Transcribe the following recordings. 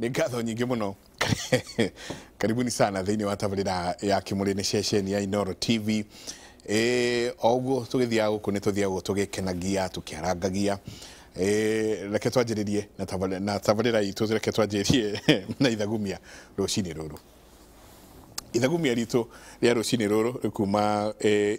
Nĩ ngatho nyingĩ mũno. Karibuni sana thĩinĩ wa tabarĩra ya Kimũrĩ nĩ ceceni ya Inooro TV. Oguo tũgĩthiaga gũkũ nĩ tũthiaga tũgĩkenagia tũkĩarangagia. Reke twanjĩrĩrie na tabarĩra itũ reke twanjĩrĩrie na ithagumia rũcinĩ rũrũ. Ithagumia ritũ rĩa rũcinĩ rũrũ rĩkuma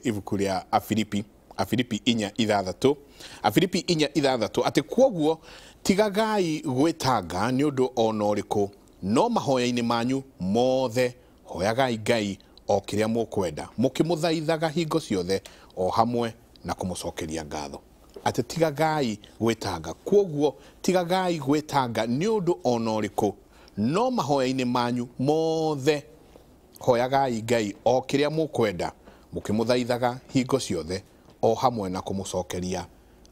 ibuku rĩa Afilipi 4:6. Afilipi 4:6 atĩ kwoguo tigagai gwĩtanga nĩ ũndũ ona ũrĩkũ, no mahoya-inĩ manyu mothe hoyagai Ngai o kĩrĩa mũkwenda mũkĩmũthaithaga hingo ciothe o hamwe na kũmũcokeria ngatho. Atĩ tigagai gwĩtanga, kwoguo tigagai gwĩtanga nĩ ũndũ ona ũrĩkũ, no mahoya-inĩ manyu mothe hoyagai Ngai o kĩrĩa mũkwenda mũkĩmũthaithaga hingo ciothe o hamwe na kũmũcokeria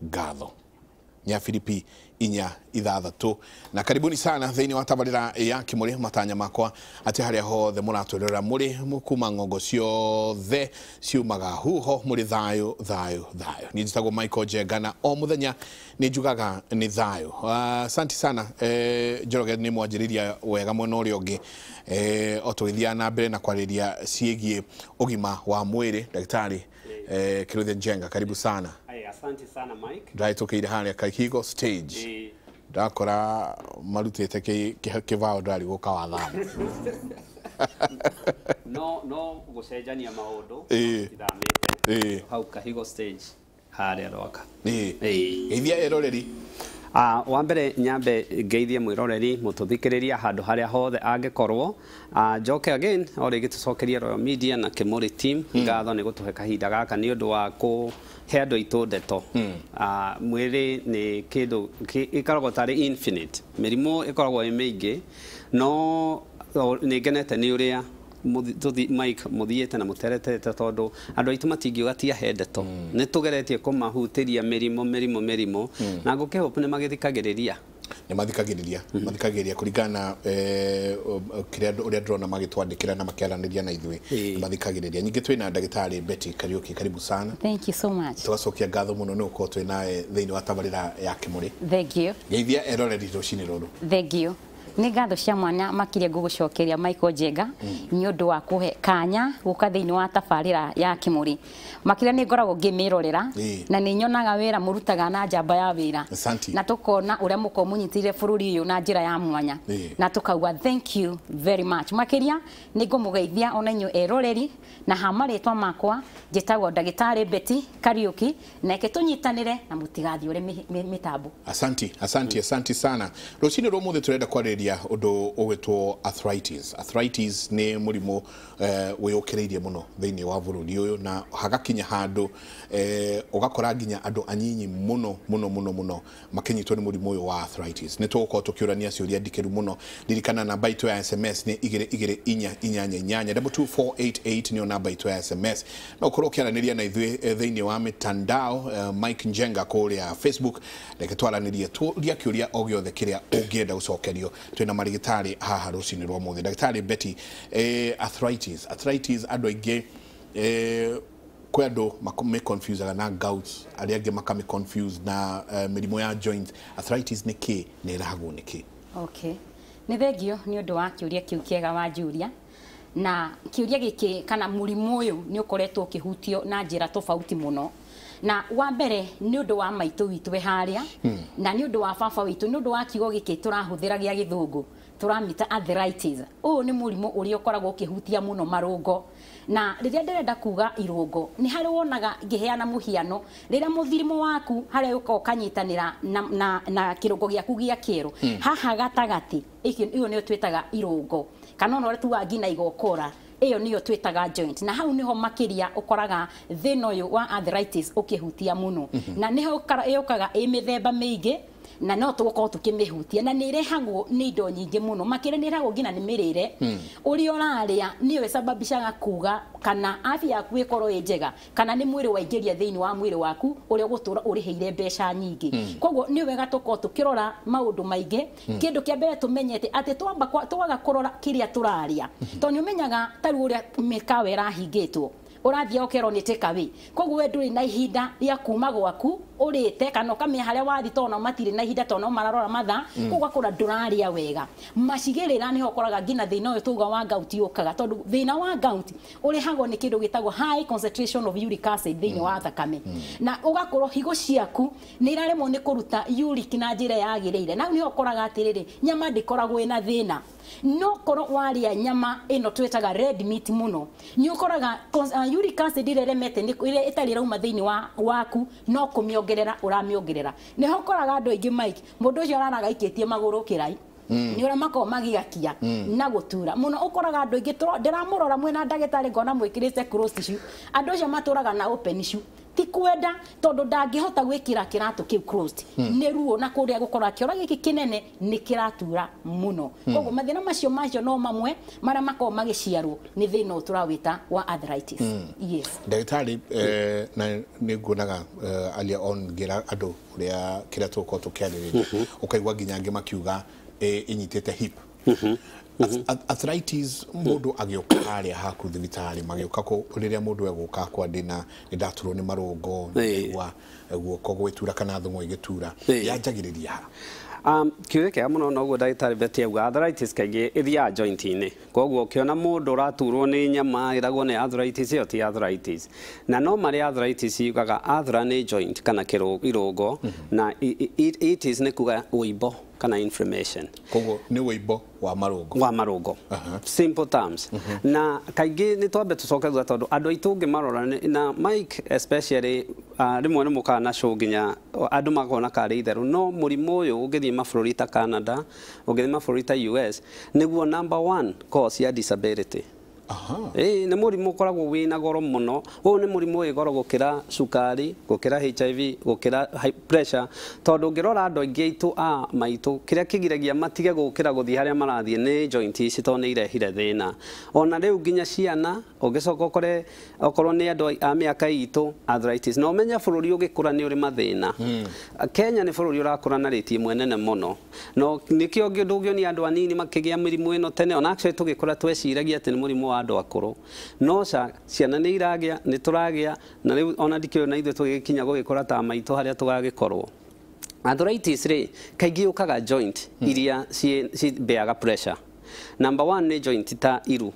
ngatho. Ni Afilipi 4:6. Na karibuni sana thĩinĩ wa tabarĩra ya Kimũrĩ, matanya makwa atĩ harĩa hothe mũratũrĩra mũrĩ mũkuma ng'ongo ciothe ciumaga huho mũrĩ thayũ thayũ thayũ. Niĩ njĩtagwo Michael Njengana, o mũthenya nĩ njugaga nĩ thayũ. Asante sana Njoroge nĩ mwanjĩrĩria wega mwena ũrĩa ũngĩ o tũgĩthiaga na mbere na kwarĩria ciĩgiĩ ũgima wa mwĩrĩ. Daktari Kiruthi Njenga, karibu sana. Asante sana Mike. Ndai tukĩire harĩa Kahigo stage. Ndakora marutĩte kĩvao ndari gũka wathana. No gũcenjania maũndũ ithamĩte hau Kahigo stage harĩa rwaka. Geithia eroreri. Wa mbere nyambe ngeithie mwĩroreri mũtũthikĩrĩria handũ harĩa hothe angĩkorwo. Njoke again o rĩngĩ tũcokerie Royal Media na Kimũrĩ team ngatho nĩ gũtũhe kahinda gaka nĩ ũndũ wa kũhe andũ aitũ ndeto. Mwĩrĩ nĩ kĩndũ ĩkoragwo tarĩ infinite, mĩrimũ ĩkoragwo ĩ mĩingĩ, no nĩ ngenete nĩ ũrĩa Mike muthiete na muteretete tondu andu aitu matingiuga tia he ndeto ni tugeretie kumahutiria mirimo na ngukihope ni magithikagiriria mathikagiriria kuringana kiria uria ndrona magitwandikira na makiaraniria na ithui mathikagiriria. Nyingi twina ndagitari Betty Kariuki, karibu sana. Thank you so much. Tugacokia ngatho muno ni uko twina thiini wa tabarĩra ya Kimũrĩ. Thank you. Geithia eroreri rũcinĩ rũrũ. Thank you. Nĩ ngatho cia mwana makĩria ngũgũcokeria Michael Njenga nĩ ũndũ wa kũhe kanya gũka thĩinĩ wa tabarĩra ya Kimũrĩ. Makĩria nĩ ngoragwo ngĩmĩrorera na nĩ nyonaga wĩra mũrutaga na njamba ya wĩra, na tũkona ũrĩa mũko mũnyitĩire bũrũri ũyũ na njĩra ya mwanya, na tũkauga thank you very much. Makĩria nĩ ngũmũgeithia ona inyuĩ eroreri na ha marĩtwa makwa njĩtagwo ndagĩtarĩ Betty Kariuki, na eke tũnyitanĩre na mũtigathiĩ ũrĩa mĩtambo. Asante sana. Rũcinĩ rũmũthĩ tũrenda kwarĩria ũndũ ũgwĩtwo arthritis. Arthritis nĩ mũrimũ wĩyũkĩrĩirie mũno thĩinĩ wa bũrũri ũyũ, na hagakinya handũ ũgakora nginya andũ anyinyi mũno makinyitwo nĩ mũrimũ ũyũ wa arthritis. Nĩ tũgũkorwo tũkĩũrania ciũria ndikĩru mũno. Ririkana namba itũ ya SMS nĩ 2288 2488 nĩyo namba itũ ya SMS. No ũkorwo ũkĩaranĩria na ithuĩ thĩinĩ wa mitandao Mike Njenga kũrĩa Facebook, reke twaranĩrie tũria kĩũria o gĩothe kĩrĩa ũngĩenda gũcokerio. Twina marigitari haha rũcinĩ rwa mũthĩ. Ndagĩtarĩ Betty, arthritis andũ aingĩ kwa andũ makome confuse na gout, arĩa angĩ makame confuse na mĩrimũ ya joint. Arthritis nĩ kĩ na ĩrahagwo nĩ kĩ? Okay, nĩ thengio nĩ ũndũ wa kĩũria kĩu kĩega wa Julia, na kĩũria gĩkĩ kana mũrimũ ũyũ nĩ ũkoretwo ũkĩhutio na njĩra tofauti mũno. Na wa mbere nĩ ũndũ wa maitũ witũ harĩa na nĩ ũndũ wa baba witũ, nĩ ũndũ wa kiugo gĩkĩ tũrahũthĩra gĩa gĩthũngũ turamita arthritis. Ũyũ nĩ mũrimũ ũrĩa ũkoragwo ũkĩhutia mũno marũngo, na rĩrĩa ndĩrenda kuga irũngo nĩ harĩ wonaga ngĩheana mũhiano rĩrĩa mũthirimo waku harĩa ũko kanyitanĩra na kĩrũngo gĩaku gĩa kĩero haha gatagati, iyo nĩyo twĩtaga irũngo, kana ona ũrĩa tuga ngina igokora, iyo niyo twĩtaga joint, na hau niho makĩria ũkoraga thĩna ũyũ wa arthritis ũkĩhutia mũno. Na niho yũkaga ĩ mĩthemba mĩingĩ, na no tũgũkorwo tũkĩmĩhutia, na nĩ ĩrehagwo nĩ indo nyingĩ mũno. Makĩria nĩ ĩrehagwo ngina nĩ mĩrĩre ũrĩa ũrarĩa, nĩyo ĩcababishaga kuga kana afya yaku ĩkorwo ĩ njega, kana nĩ mwĩrĩ waingĩria thĩinĩ wa mwĩrĩ waku ũrĩa ũgũtũra ũrĩhĩire mbeca nyingĩ. Koguo nĩ wega tũkorwo tũkĩrora maũndũ maingĩ. Kĩndũ kĩa mbere tũmenyete atĩ twaga kũrora kĩrĩa tũrarĩa, tondũ nĩ ũmenyaga tarĩ ũrĩa mĩkawa ĩrahingĩtwo, ũrathiĩ okerwo nĩ take away, koguo we ndũrĩ na ihinda rĩa kuma gwaku urite kana kamya haria wathi tona matire na ihinda tona mararora matha ugakora nduraria wega macigirira ni hokoraga ngina thina uyu tuga wa gout yukaga tondu thina wa gout urihagwo ni kindu gitagwo high concentration of uric acid thini wa thakame na ugakorwo higo ciaku ni iraremwo ni kuruta uric na njira yagirire na ni hokoraga atiriri nyama ndikoragwo ina thina no korwo waria nyama ino twetaga red meat muno ni ukoraga uric acid iremete ni itari rauma thini waku no kumiongerera uramiongerera ni hokoraga andu aingi Mike mundu ucio araraga iketie maguru kirai ni ora mako magigakia na gutura muno ukoraga andu aingi ndiramurora mwena ndagitari ngona mwikirite closed tissue andu acio maturaga na open tissue ti kwenda tondu ndangihota gwikira kiratu kiu closed ni ruo na kuria gukora kiora giki kinene ni kiratura muno koguo mathina macio no mamwe maria mako magiciarwo ni thina uturawita wa arthritis yes ndagitari na ni ngunaga alia on gira andu uria kiratu ko tukiaririria ukaigwa nginyange makiuga inyitete hip arthritis mundu agioka haria haku thibitari magioka ko riria mundu eguka kwa ndina ndaturwo ni marungo wa guoko gwitura kana thungo igitura yanjagiriria kiuria kia muno no guo ndagitari beti auga arthritis kaingi ithia joint ini koguo ukiona mundu uraturwo ni nyama iragwo ni arthritis iyo ti arthritis na no mari arthritis yugaga arthra ni joint kana irungo na it is ni kuga uibo kana inflammation koguo ni uibo wa marungo simple terms na kaingi ni twambe tucoke thutha tondu andu aitu ngimarora na Mike especially rimwe ni mukana show nginya andu makona kari itheru no murimu uyu ungithie mabũrũri ta Canada ungithie mabũrũri ta US niguo number 1 cause ya disability ni murimu koragwo wina goro muno ni murimu wi goro gukira sukari gukira HIV gukira high pressure tondu ngirora andu aingi aitu maitu kiria kigiragia matige gukira guthii haria marathie ni joint ici to ni irehire thina ona riu nginya ciana ugicoka ukore okorwo ni andu a miaka itu arthritis no menya bũrũri ugikura ni uri mathina Kenya ni bũrũri urakura na rate imwe nene muno no nikio ngindugio ni andu anini makigia mirimu ino tene ona actually tugikora tweciragia ati ni murimu wa andu akuru no ciana ni iragia ni turagia na riu ona ndikio na ithu tugikinya gugikora ta maitu haria tugagikorwo arthritis ri kaingi ukaga joint iria ci beaga pressure number 1 ni joint ta iru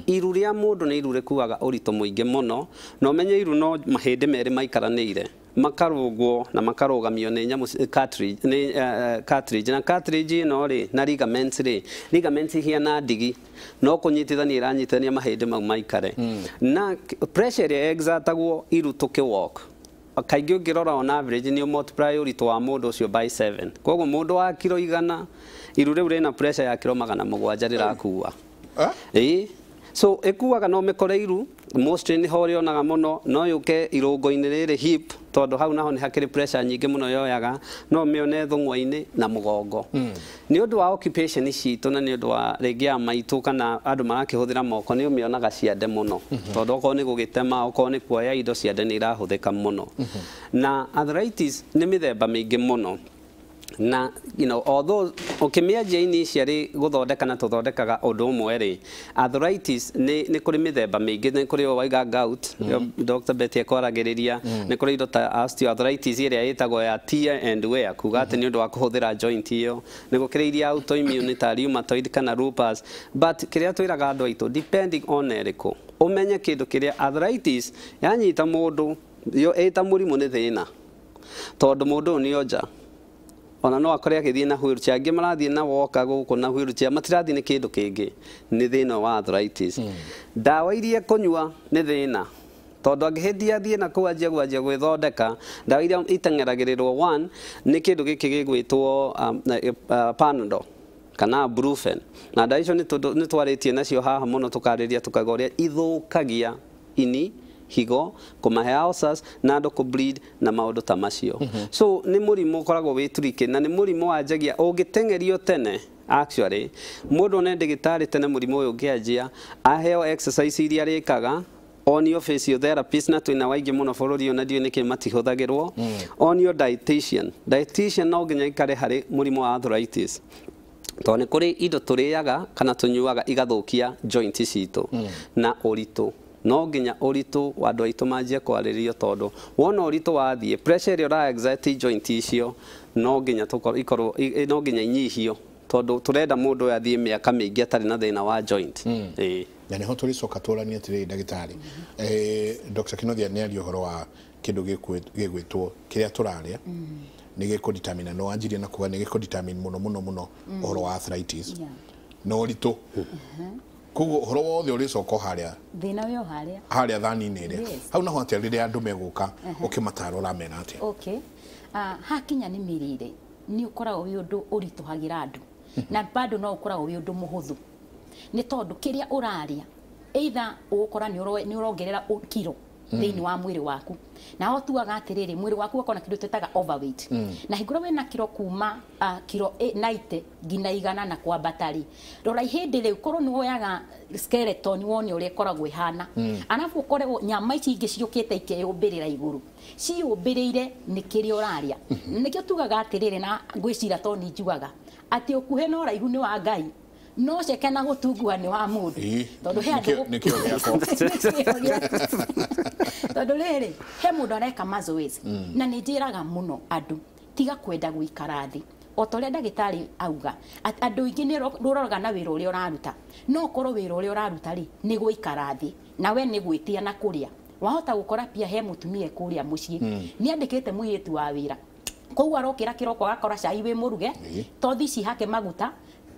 iru ria mundu ni iru rikuaga urito muingi muno no menye iru no mahindi meri maikaranire makarugwo na makarugamio ni nyamu cartridge na cartridge no ri na ligaments hiana ndigi no kunyitithania iranyitithania mahindi mau maikare na pressure ya exertagwo iru tukiwalk kaingi ngirora on average ni multiply urito wa mundu ucio by 7 koguo mundu wa kilo 100 iru riu rina pressure ya kilo 700 rirakuwa so ekuaga no mekore iru mostly ni hori onaga muno no yuke irungo-ini riri hip tondu hau naho ni hakiri pressure nyingi muno yoyaga no mione thungwa-ini na mugongo ni undu wa occupation citu na ni undu wa rigi ya maitu kana andu marakihuthira moko ni umionaga ciande muno tondu okorwo ni gugitema okorwo ni kuoya indo ciande ni irahuthika muno na arthritis ni mithemba mingi muno na although ukimianjia initially guthondeka na tuthondekaga undu umwe ri arthritis ni kuri mithemba mingi ni kuri waiga gout Dr. Betty ekoragiriria ni kuri indo ta osteoarthritis iria itagwo ya tear and wear kuga ati ni undu wa kuhuthira joint iyo ni gukira iria autoimmune ta rheumatoid kana lupus but kiria twiraga andu aitu depending on eriko umenye kindu kiria arthritis yanyita mundu yo eta murimu ni thina tondu mundu ni oja ona no akore agithie na wheelchair angi marathie na woka guku na wheelchair matirathie ni kindu kingi ni thina wa arthritis dawa iria kunyua ni thina tondu angihindia thie na kuanjia gwithondeka dawa iria iteng'eragirirwo 1 ni kindu giki gigwitwo Panadol kana Brufen na dawa icio ni twaritie nacio haha muno tukariria tukagoria ithukagia ini higo kumahe ulcers na ndo ku bleed na maundu ta macio so ni murimu koragwo witurike na ni murimu wanjagia ungitengerio tene actually mundu ne ndagitari tene murimu uyu ngianjia aheo exercise iria rikaga on your physiotherapist na twina waingi muno bururi ona ndio niki matihuthagirwo on your dietitian no nginya ikare hari murimu wa arthritis to ni kuri indo turiaga kana tunyuaga igathukia joint citu na uritu no nginya ũritũ wa andũ aitũ manjie kwarĩrio tondũ wona ũritũ wathiĩ pressure ĩrĩa ũra exert joint icio no nginya no nginya inyihio tondũ tũrenda mũndũ ũyũ athiĩ mĩaka mĩingĩ atarĩ na thĩna wa joint. Na nĩho tũrĩcoka tũranie atĩrĩrĩ ndagĩtarĩ, Dr. Kinothia nĩ aria ũhoro wa kĩndũ gĩgwĩtwo kĩrĩa tũrarĩa nĩ gĩkũ determine, no anjirie na kuga nĩ gĩkũ determine mũno ũhoro wa arthritis no ũritũ. Koguo ũhoro wothe ũrĩcoka harĩa thĩna wĩ harĩa thani-inĩ ĩrĩa hau naho atĩa rĩrĩa andũ megũka ũkĩmatara ũramera atĩa? Okay, hakinya nĩ mĩrĩre nĩ ũkoragwo wĩ ũndũ ũritũhagĩra andũ na bado no ũkoragwo wĩ ũndũ mũhũthũ nĩ tondũ kĩrĩa ũrarĩa either ũgũkora nĩ ũrongerera kiro thĩinĩ wa mwĩrĩ waku na ho tuaga atĩrĩrĩ mwĩrĩ waku ũkona kĩndũ twĩtaga overweight na hingũra wĩna kiro kuma kiro 90 nginya 100 na kwambata rĩ rora ihĩndĩ rĩu korwo nĩ woyaga skeleton wone ũrĩa ĩkoragwo ĩhana arabu ũkoragwo nyama ici ingĩ ciũkĩte ikeyũmbĩrĩra igũrũ ciyũmbĩrĩire nĩ kĩrĩa ũrarĩa nĩkĩo tugaga atĩrĩrĩ na ngwĩcira to nĩ njugaga atĩ ũkuhĩ na ũraihu nĩ wa Ngai no ceke na gũtungua nĩ wa mũndũ tondũ he andũ nĩkĩo gĩakwa tondũ rĩrĩ he mũndũ areka mazoezi na nĩ njĩraga mũno andũ tiga kwenda gũikara thĩ o ta ũrĩa ndagĩtarĩ auga andũ aingĩ nĩ rũroraga na wĩra ũrĩa ũraruta no korwo wĩra ũrĩa ũraruta rĩ nĩ gũikara thĩ na we nĩ gwĩtia na kũrĩa wahota gũkora pia he mũtumia kũrĩa mũciĩ nĩ andĩkĩte mũirĩtu wa wĩra koguo arokĩra kĩroko agakora cai wĩ mũruge tothi ici hake maguta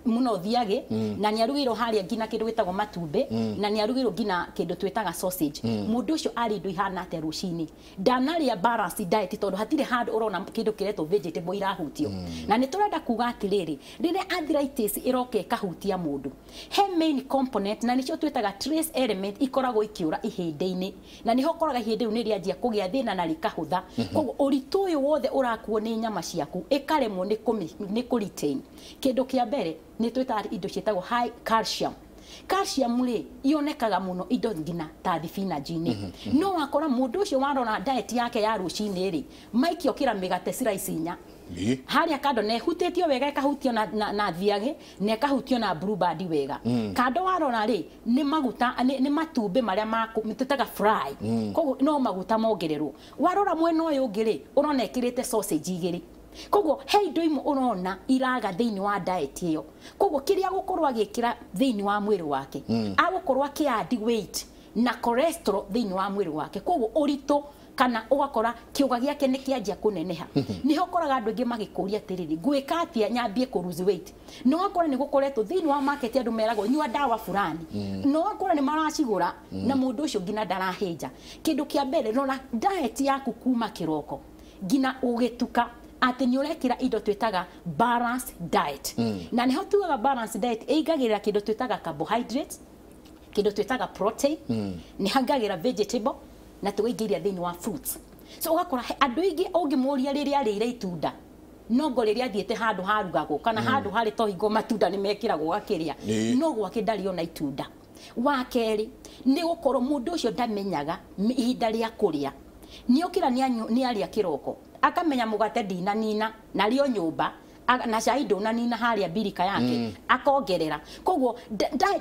muno thiage na nĩ arugĩrwo harĩa ngina kĩndũ gĩtagwo matumbĩ na nĩ arugĩrwo ngina kĩndũ twĩtaga sausage mũndũ ũcio arĩ indo ihana atĩa rũcinĩ ndanarĩa balance diet tondũ hatirĩ handũ ũrona kĩndũ kĩretwo vegetable irahutio na nĩ tũrenda kuga atĩrĩrĩ rĩrĩa arthritis ĩroka ĩkahutia mũndũ he main component na nĩcio twĩtaga trace element ikoragwo ikiũra ihĩndĩ-inĩ na nĩho ũkoraga ihĩndĩ rĩu nĩ rĩanjia kũgĩa thĩna na rĩkahũtha koguo ũritũ ũyũ wothe ũrakuo nĩ nyama ciaku ĩkaremwo nĩ kũ-retain kĩndũ kĩa mbere nĩ twĩtaga indo ciĩtagwo high calcium rĩ yonekaga mũno indo ngina ta thibinanji-inĩ no wakora mũndũ ũcio warora diet yake ya rũcinĩ rĩ maikio kĩra mĩgate slice 4 harĩa kando na ehutĩtio wega ĩkahutio na thiagĩ na ĩkahutio na blueband wega kando warora rĩ nĩ maguta nĩ matumbĩ marĩa twĩtaga fry koguo no maguta mongererwo warora mwena ũyũ ũngĩ rĩ ũrona ĩkĩrĩte sausage igĩrĩ koguo he indo imwe ũrona iraga thĩinĩ wa diet ĩyo koguo kĩrĩa gũkorwo agĩkĩra thĩinĩ wa mwĩrĩ wake agũkorwo akĩadd weight na cholesterol thĩinĩ wa mwĩrĩ wake koguo ũritũ kana ũgakora kĩũga gĩake nĩ kĩanjia kũneneha nĩho ũkoraga andũ aingĩ magĩkũria atĩrĩrĩ ngwĩka atĩa nyambie kũ lose weight no wakora nĩ gũkoretwo thĩinĩ wa market andũ meragwo nyua dawa fulani no wakora nĩ maracigũra na mũndũ ũcio ngina ndarahĩnja kĩndũ kĩa mbere rora diet yaku kuma kĩroko ngina ũgĩtuka atĩ nĩ ũrekĩra indo twĩtaga balance diet na nĩho tugaga balance diet ĩingagĩrĩra kĩndũ twĩtaga carbohydrates kĩndũ twĩtaga protein nĩ hangagĩra vegetable na tũgaingĩria thĩinĩ wa fruits so ũgakora andũ aingĩ ũngĩmũria rĩrĩa arĩire itunda nongo rĩrĩa athiĩte handũ harugagwo kana handũ harĩ tohingo matunda nĩ mekĩragwo gakĩrĩa no gwake ndarĩ ona itunda wa kerĩ nĩ gũkorwo mũndũ ũcio ndamenyaga ihinda rĩa kũrĩa nĩ okĩra nĩ arĩa kĩroko akamenya mũgate ndinanina na rĩo nyũmba na cai ndũnanina harĩa birika yake akongerera koguo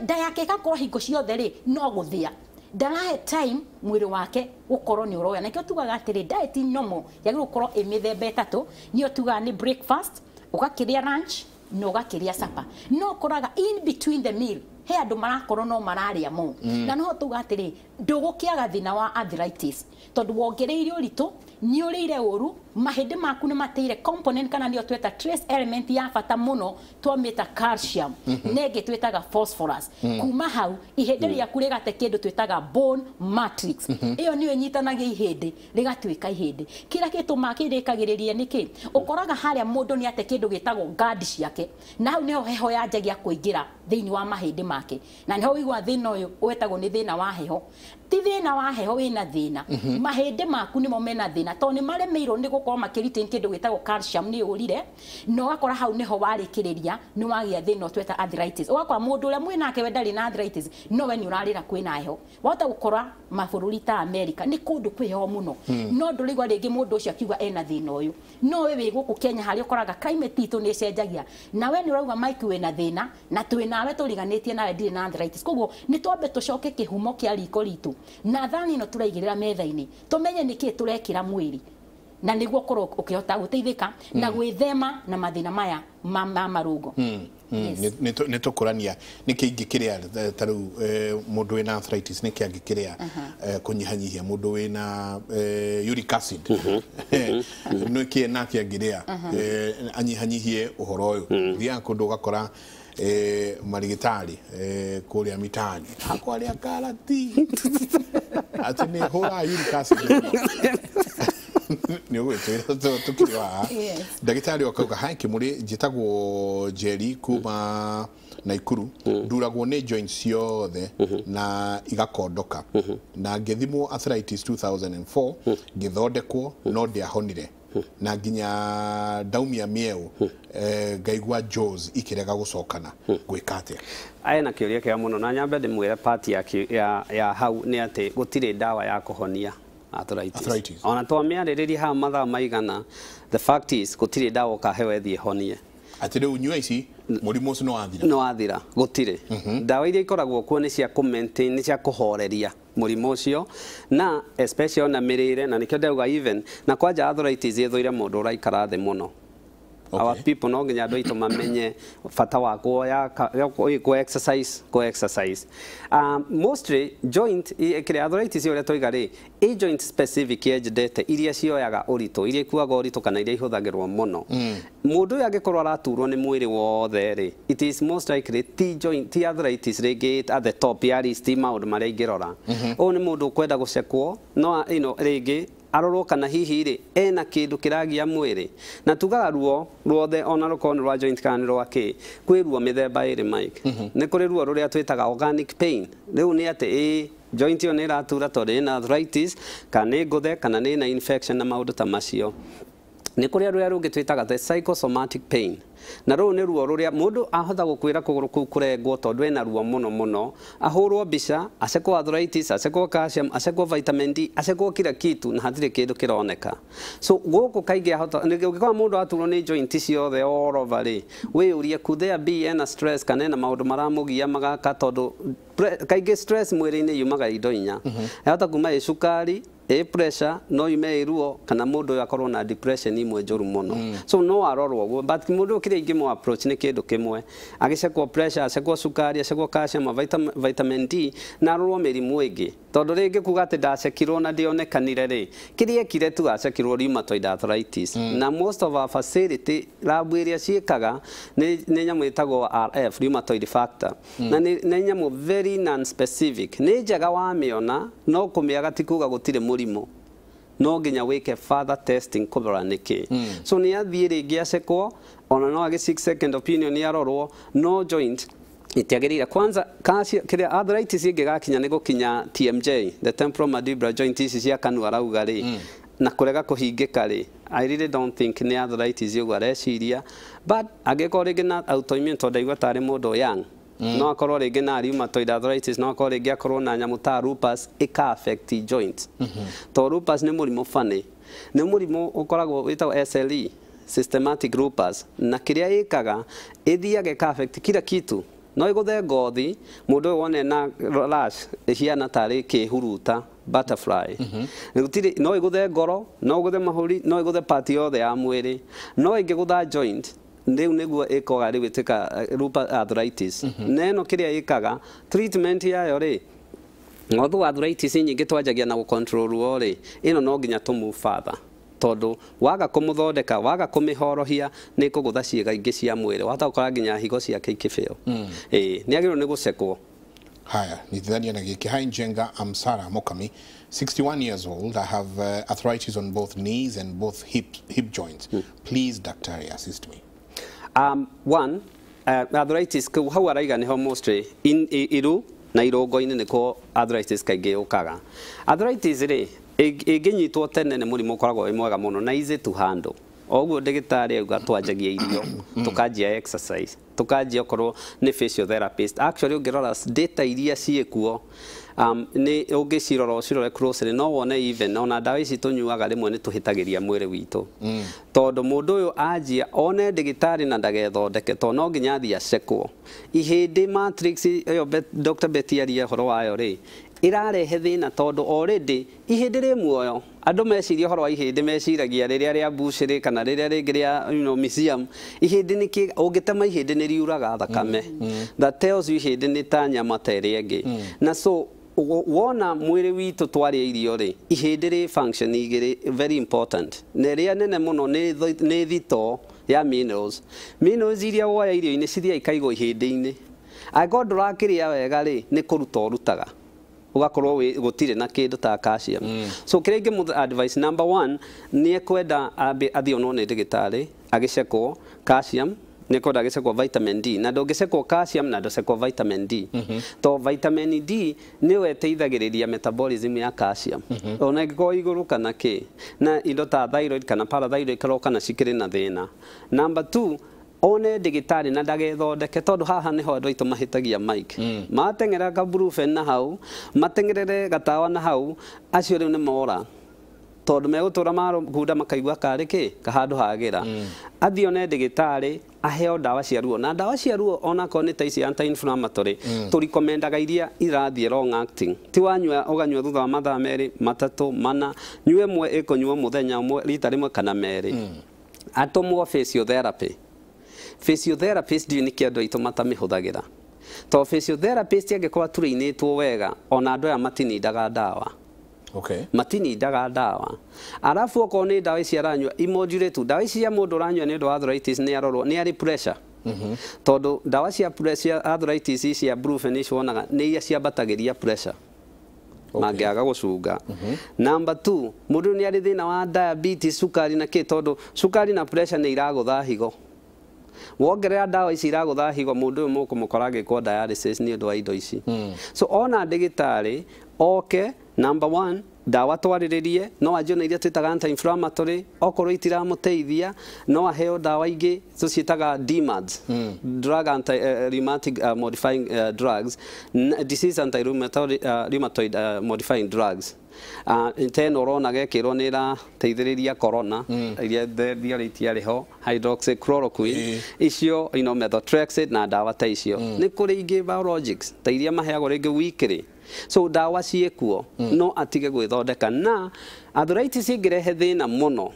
nda yake ĩgakorwo hingo ciothe rĩ no gũthĩa ndarahe time mwĩrĩ wake gũkorwo nĩ ũroya nakĩo tugaga atĩrĩ diet nomo yagĩrĩirwo gũkorwo ĩ mĩthemba ĩtatũ nĩyo tugaga nĩ breakfast ũgakĩrĩa lunch na ũgakĩrĩa supper no ũkoraga in between the meal he andũ marakorwo no mararĩa mo na no tuga atĩrĩ ndũgũkĩaga thĩna wa arthritis tondũ wongereire ũritũ nĩ ũrĩire ũru mahĩndĩ maku nĩ mateire component kana nĩyo tweta trace element ya bata mũno twamĩta calcium na ĩngĩ twĩtaga phosphorus kuma hau ihĩndĩ rĩaku rĩgate kĩndũ twĩtaga bone matrix ĩyo nĩyo ĩnyitanagia ihĩndĩ rĩgatuĩka ihĩndĩ kĩrĩa gĩtũmaga kĩrĩkagĩrĩria nĩkĩ ũkoraga harĩa mũndũ nĩ ate kĩndũ gĩtagwo guard ciake na hau nĩho heho yanjagia kũingĩra thĩinĩ wa mahĩndĩ make na nĩho wĩigua thĩna ũyũ wetagwo nĩ thĩna wa heho ti thĩna wa heho wĩna thĩna mahĩndĩ maku nĩmo mena thĩna tondũ nĩ maremeirwo nĩ gukorwo makiritain kindu gitagwo calcium ni urire no wakora hau niho warikiriria ni wagia thina tweta arthritis wakora mundu uria mwinake we ndari na arthritis no we ni urarira kwina heho wahota gukora mabururi ta America ni kundu kwiho muno no ndurigwa ringi mundu ucio akiuga ena thina uyu no we wi guku Kenya hari ukoraga climate itu ni cenjagia na we ni urauga Mike wina thina na twi nawe turiganitie nawe ndiri na arthritis koguo ni twambe tucoke kihumo kia riko ritu na thani no turaigirira metha-ini tumenye niki turekira mwiri na niguo korwo ukihota guteithika na gwithema na mathina maya ma marungo ni tukurania niki ingikiria taru mundu wina arthritis niki angikiria kunyihanyihia mundu wina uric acid niki naki angiria anyihanyihie uhoro uyu thia kundu gakora marigitari kuria mitani akwaria karati ati ni hora uric acid ni ugwitwira tukiriwa ndagitari wakauga hai kimuri njitagwo Jerry kuma Naikuru nduragwo ni joints ciothe na igakondoka na ngithimwo arthritis 2004 ngithondekwo no ndiahonire na nginya daumia mieu ngaigwa jaws ikirega gucokana gwikate aya na kiuria kia muno na nyambe ndimwire part ya hau ni ati gutire dawa ya kuhonia arthritis. Ona twamiaririria ha mathaa maigana the fact is gutire dawa kahewe thie honie ati riu nyua ici murimu ucio no wathira gutire dawa iria ikoragwo kuo ni cia maintain ni cia kuhoreria murimu ucio na especially na mirire na nikio ndauga even na kwanja arthritis ithuire mundu uraikara thi muno. Our people no nginya andu aitu mamenye fata wa kuoya go exercise mostly joint kire arthritis ore toiga ri joint specific ejidete iria cioyaga urito iria kuaga urito kana iria ihuthagirwo muno mundu yagikorwo araturwo ni mwiri wothe ri it is most likely t arthritis ringi at the top ya list maundu maria ingirora o ni mundu kwenda gucekwo no ringi arorwo kana hihi ri ena kindu kiragia mwiri na tugaga ruo ruothe ona rukoni rwa joint kana rwake kwi ruo mithemba iri Mike ni kuri ruo ruria twitaga organic pain riu ni ati joint yo ni ratura tondu ina arthritis kana nguthe kana ni na infection na maundu ta macio ni kuri ruo rungi twitaga the psychosomatic pain na ruo ni ruo ruria mundu ahotha gukwira kuguru ku kurengwo tondu ena ruo muno ahurwo mbica acekwo arthritis acekwo calcium acekwo vitamin D acekwo kila kitu na hatire kindu kironeka so guku kaingi ahotha ngikwa mundu aturwo ni joint ciothe all over ri we uria ku there be ena stress kana ena maundu maramugia magaka tondu kaingi stress mwiri-ini yumaga indo inya ahotha kuma icukari pressure no imeruo kana mundu akorwo na depression imwe njuru muno so no arorwo but mundu kire ingimo approach ni kindu kimwe agicekwo pressure acekwo sukari acekwo calcium vitamin D na arorwo mirimu ingi tondu ringi kuga ati ndacekirwo na ndionekanire ri kirie kire tu acekirwo rheumatoid arthritis na most of our facility lab iria ciekaga ni nyamu itagwo RF rheumatoid factor na ni nyamu very non specific ni njaga wa miona no kumiaga tikuga gutire murimo no nginya wike further testing kubara niki so ni athie ringi acekwo ona no agi 6 second opinion ni arorwo no joint itiagirira kwanza kasi kire arthritis ingigakinya ni gukinya TMJ the temporal mandibular joint ici cia kanua rauga ri na kurega kuhingika ri I really don't think ni arthritis yoga reciria but ageko ringi na autoimmune tondu igwa tari mundu young no akorwo ringi na rheumatoid arthritis no akorwo ringi akorwo na nyamu ta lupus ika affect joint to lupus ni murimu fani ni murimu ukoragwo witagwo SLE systematic lupus na kiria ikaga ithiage ka affect kila kitu no iguthe ngothi mundu wone na rash hiana tari kihuruta butterfly gutire no iguthe ngoro no iguthe mahuri no iguthe part yothe ya mwiri no ingigutha joint ndiu niguo ikoga ri witika lupus arthritis neno kiria ikaga treatment yayo ri ngothu arthritis nyingi twajagia na control ruo ri ino no nginya to move further tondu waga kumuthondeka waga kumihorohia ni kugutha ciiga ingi cia mwiri wata ukora nginya higo ciake ikibeo ni agirwo ni gucekwo haya nithania na giki Hi Njenga I'm Sarah Mokami 61 years old I have arthritis on both knees and both hip joints please daktari assist me one arthritis ku how araiga ni mostly in iru na irongo-ini niko arthritis kaingi ukaga arthritis ri ĩngĩnyitwo tene nĩ mũrimũ ũkoragwo wĩ mwega mũno na easy to handle. Oguo ndagĩtarĩ auga twanjagia irio, tukanjia exercise, tukanjia okorwo nĩ physiotherapist. Actually ũngĩrora data iria ciĩkuo nĩ ũngĩcirora ũcirore closely no wone even ona ndawa ici tũnyuaga rĩmwe nĩ tũhĩtagĩria mwĩrĩ witũ. Tondũ mũndũ ũyũ anjia one ndagĩtarĩ na ndagethondeke to no nginya athiĩ acekwo. Ihĩndĩ matrix ĩyo Dr. Betty aria ũhoro wayo rĩ irarehe thĩna tondũ already ihĩndĩ rĩ muoyo. Andũ meciria ũhoro wa ihĩndĩ meciragia rĩrĩa rĩa bushĩrĩ kana rĩrĩa rĩngĩ rĩa museum. Ihĩndĩ nĩ ũngĩtema ihĩndĩ nĩ riuraga thakame. That tells you ihĩndĩ nĩ ta nyama ta ĩrĩa ĩngĩ. Na so wona mwĩrĩ witũ twarĩa irio rĩ ihĩndĩ rĩ function igĩrĩ very important. Na ĩrĩa nene mũno nĩ thito ya minerals. Minerals iria woya irio-inĩ cithiaga ikaigwo ihĩndĩ-inĩ. Angĩkorwo ndũrakĩrĩa wega rĩ nĩ kũruta ũrutaga. Ugakorwo gũtirĩ na kĩndũ ta calcium. So kĩrĩa ingĩmũhe advice number 1 nĩ kwenda athiĩ onwo nĩ ndagĩtarĩ agĩcekwo calcium, nĩ kwenda agĩcekwo vitamin D na ndũngĩcekwo calcium na ndũcekwo vitamin D. To vitamin D nĩyo ĩteithagĩrĩria metabolism ya calcium. Ona ĩngĩkorwo igũrũ kana kĩ na indo ta thyroid kana parathyroid kana cikĩrĩ na thĩna. Number 2 one ndagĩtarĩ na ndagethondeke tondũ haha nĩho andũ aitũ mahĩtagia mike. Mateng'era ka brufen na hau mateng'erere gatawa na hau acio rĩu nĩ mora tondũ megũtũra makunda makaigua karĩ kĩ kahandũ hagĩra. Athiĩ one ndagĩtarĩ aheo ndawa cia ruo na ndawa cia ruo ona ko nĩ ta ici anti-inflammatory tũrikomendaga iria irathiĩ long acting. Ti wanyua ũganyua thutha wa mathaa merĩ matatũ mana nyue ĩmwe ĩkũnyuo mũthenya ũmwe rita rĩmwe kana merĩ. Atũmwo physiotherapy. Physiotherapist nĩ kĩndũ aitũ matamĩhũthagĩra. To physiotherapist angĩkorwo aturĩinĩtwo wega ona andũ aya matinindaga ndawa. Matinindaga ndawa. Arafu okorwo nĩ ndawa ici aranyua imodulate ndawa ici cia mũndũ ũranyua nĩ ũndũ wa arthritis nĩ arorwo nĩ arĩ pressure. Tondũ ndawa cia pressure arthritis cia brufen ici wonaga nĩ iria ciambatagĩria pressure. Mangĩaga gũcunga. Number 2 mũndũ nĩ arĩ thĩna wa diabetes cukari na kĩ tondũ cukari na pressure nĩ iragũtha higo. Wongerera ndawa ici iragũtha higo mũndũ ũyũ mũkũmũkora agĩkwo dialysis nĩ ũndũ wa indo ici. So ona ndagĩtarĩ oke number 1 ndawa twarĩrĩrie no anjio na iria twĩtaga anti-inflammatory okorwo itiramũteithia no aheo ndawa ingĩ tũciĩtaga DMARDs, drug anti-rheumatic modifying drugs, disease anti-rheumatoid modifying drugs. Tena ũrona gekĩrwo nĩ ĩrateithĩrĩria corona iria thiorĩti yarĩho hydroxychloroquine icio methotrexate na ndawa ta icio. Nĩ kũrĩ ingĩ biologics ta iria maheagwo rĩngĩ weekly. So ndawa ciĩkuo no atige gwĩthondeka na arthritis ĩngĩrehe thĩna mũno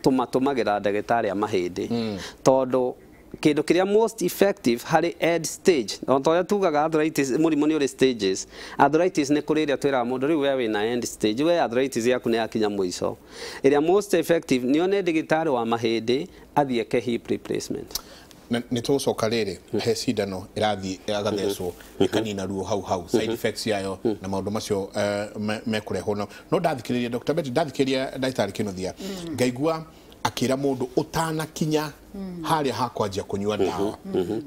tũmatũmagĩra ndagĩtarĩ a mahĩndĩ tondũ kĩndũ kĩrĩa most effective harĩ end stage no to tugaga arthritis mũrimũ nĩ ũrĩ stages. Arthritis nĩ kũrĩ ĩrĩa twĩraga mũndũ rĩu we wĩna end stage we arthritis yaku nĩ yakinya mũico. Ĩrĩa most effective nĩ one ndagĩtarĩ wa mahĩndĩ athiĩ eke hip replacement. Nĩ tũcoka rĩrĩ he cindano ĩrathiĩ agathecwo ĩkanina ruo hau side effects yayo na maũndũ macio mekũrehwo no ndathikĩrĩria Dr. Betty ndathikĩrĩria ndagĩtarĩ Kĩnuthia ngaigua akĩra mũndũ ũtanakinya harĩa hakwanjia kũnyua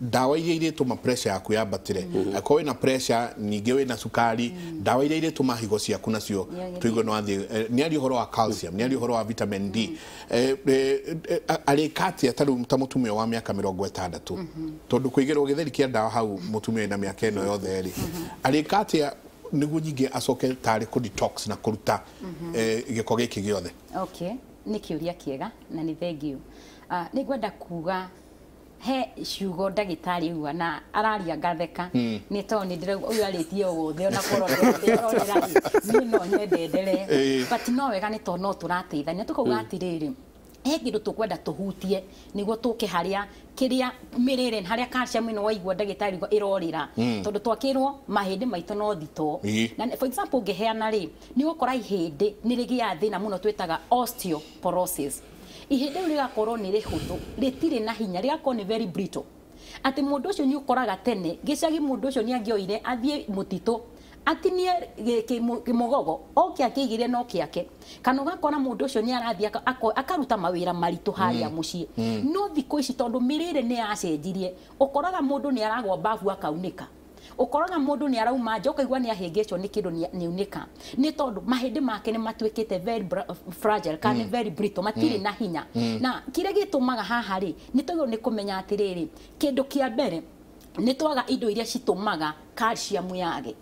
ndawa iria iretũma pressure yaku yambatĩre akorwo wĩna pressure ningĩ wĩna cukari ndawa iria iretũma higo ciaku nacio tũigwe no athiĩ nĩ ari ũhoro wa calcium nĩ ari ũhoro wa vitamin D arĩkatia ta mũtumia wa mĩaka 60 tondũ kũigĩrwo gĩtheri kĩa ndawa hau mũtumia na mĩaka ĩno yothe rĩ arĩkatia nĩguo nyingĩ acoke tarĩ kũ detox na kũruta gĩko gĩkĩ gĩothe. Okay, nĩ kĩũria kĩega na nĩ thengiũ. Nĩ ngwenda kuga he ciugo ndagĩtarĩ uga na araria ngatheka nĩ tondũ nĩ ndĩrauga ũyũ arĩtie wothe ona korwo niĩ no nyendendere but no wega nĩ tondũ no tũrateithania tũkauga atĩrĩrĩ he kĩndũ tũkwenda tũhutie nĩguo tũke harĩa kĩrĩa mĩrĩre harĩa calcium ĩno waigua ndagĩtarĩ ĩrorĩra tondũ twakĩrwo mahĩndĩ maitũ no thito na for example ũngĩheana rĩ nĩ ũgũkora ihĩndĩ nĩ rĩgĩaga thĩna mũno twĩtaga osteoporosis. Ihĩndĩ rĩgakorwo nĩ rĩhũthũ rĩtirĩ na hinya rĩgakorwo nĩ very brittle atĩ mũndũ ũcio nĩ ũkoraga tene gĩcagi mũndũ ũcio nĩ angĩoire athiĩ mũtitũ atinie kĩmogogo oke akĩigĩre no kĩake kana ũgakora mũndũ ũcio nĩ arathiĩ akaruta mawĩra maritũ harĩa mũciĩ no thikũ ici tondũ mĩrĩre nĩ yacenjirie ũkoraga mũndũ nĩ aragwa mbavu akaunĩka ukoraga mundu ni arauma njoka igwa ni ahengecwo ni kindu ni unika ni tondu mahindi make ni matwikite very fragile kana very brittle matiri na hinya na kire gitumaga haha ri ni toyo ni kumenya atiriri kindu kia mbere ni twaga indo iria citumaga calcium yage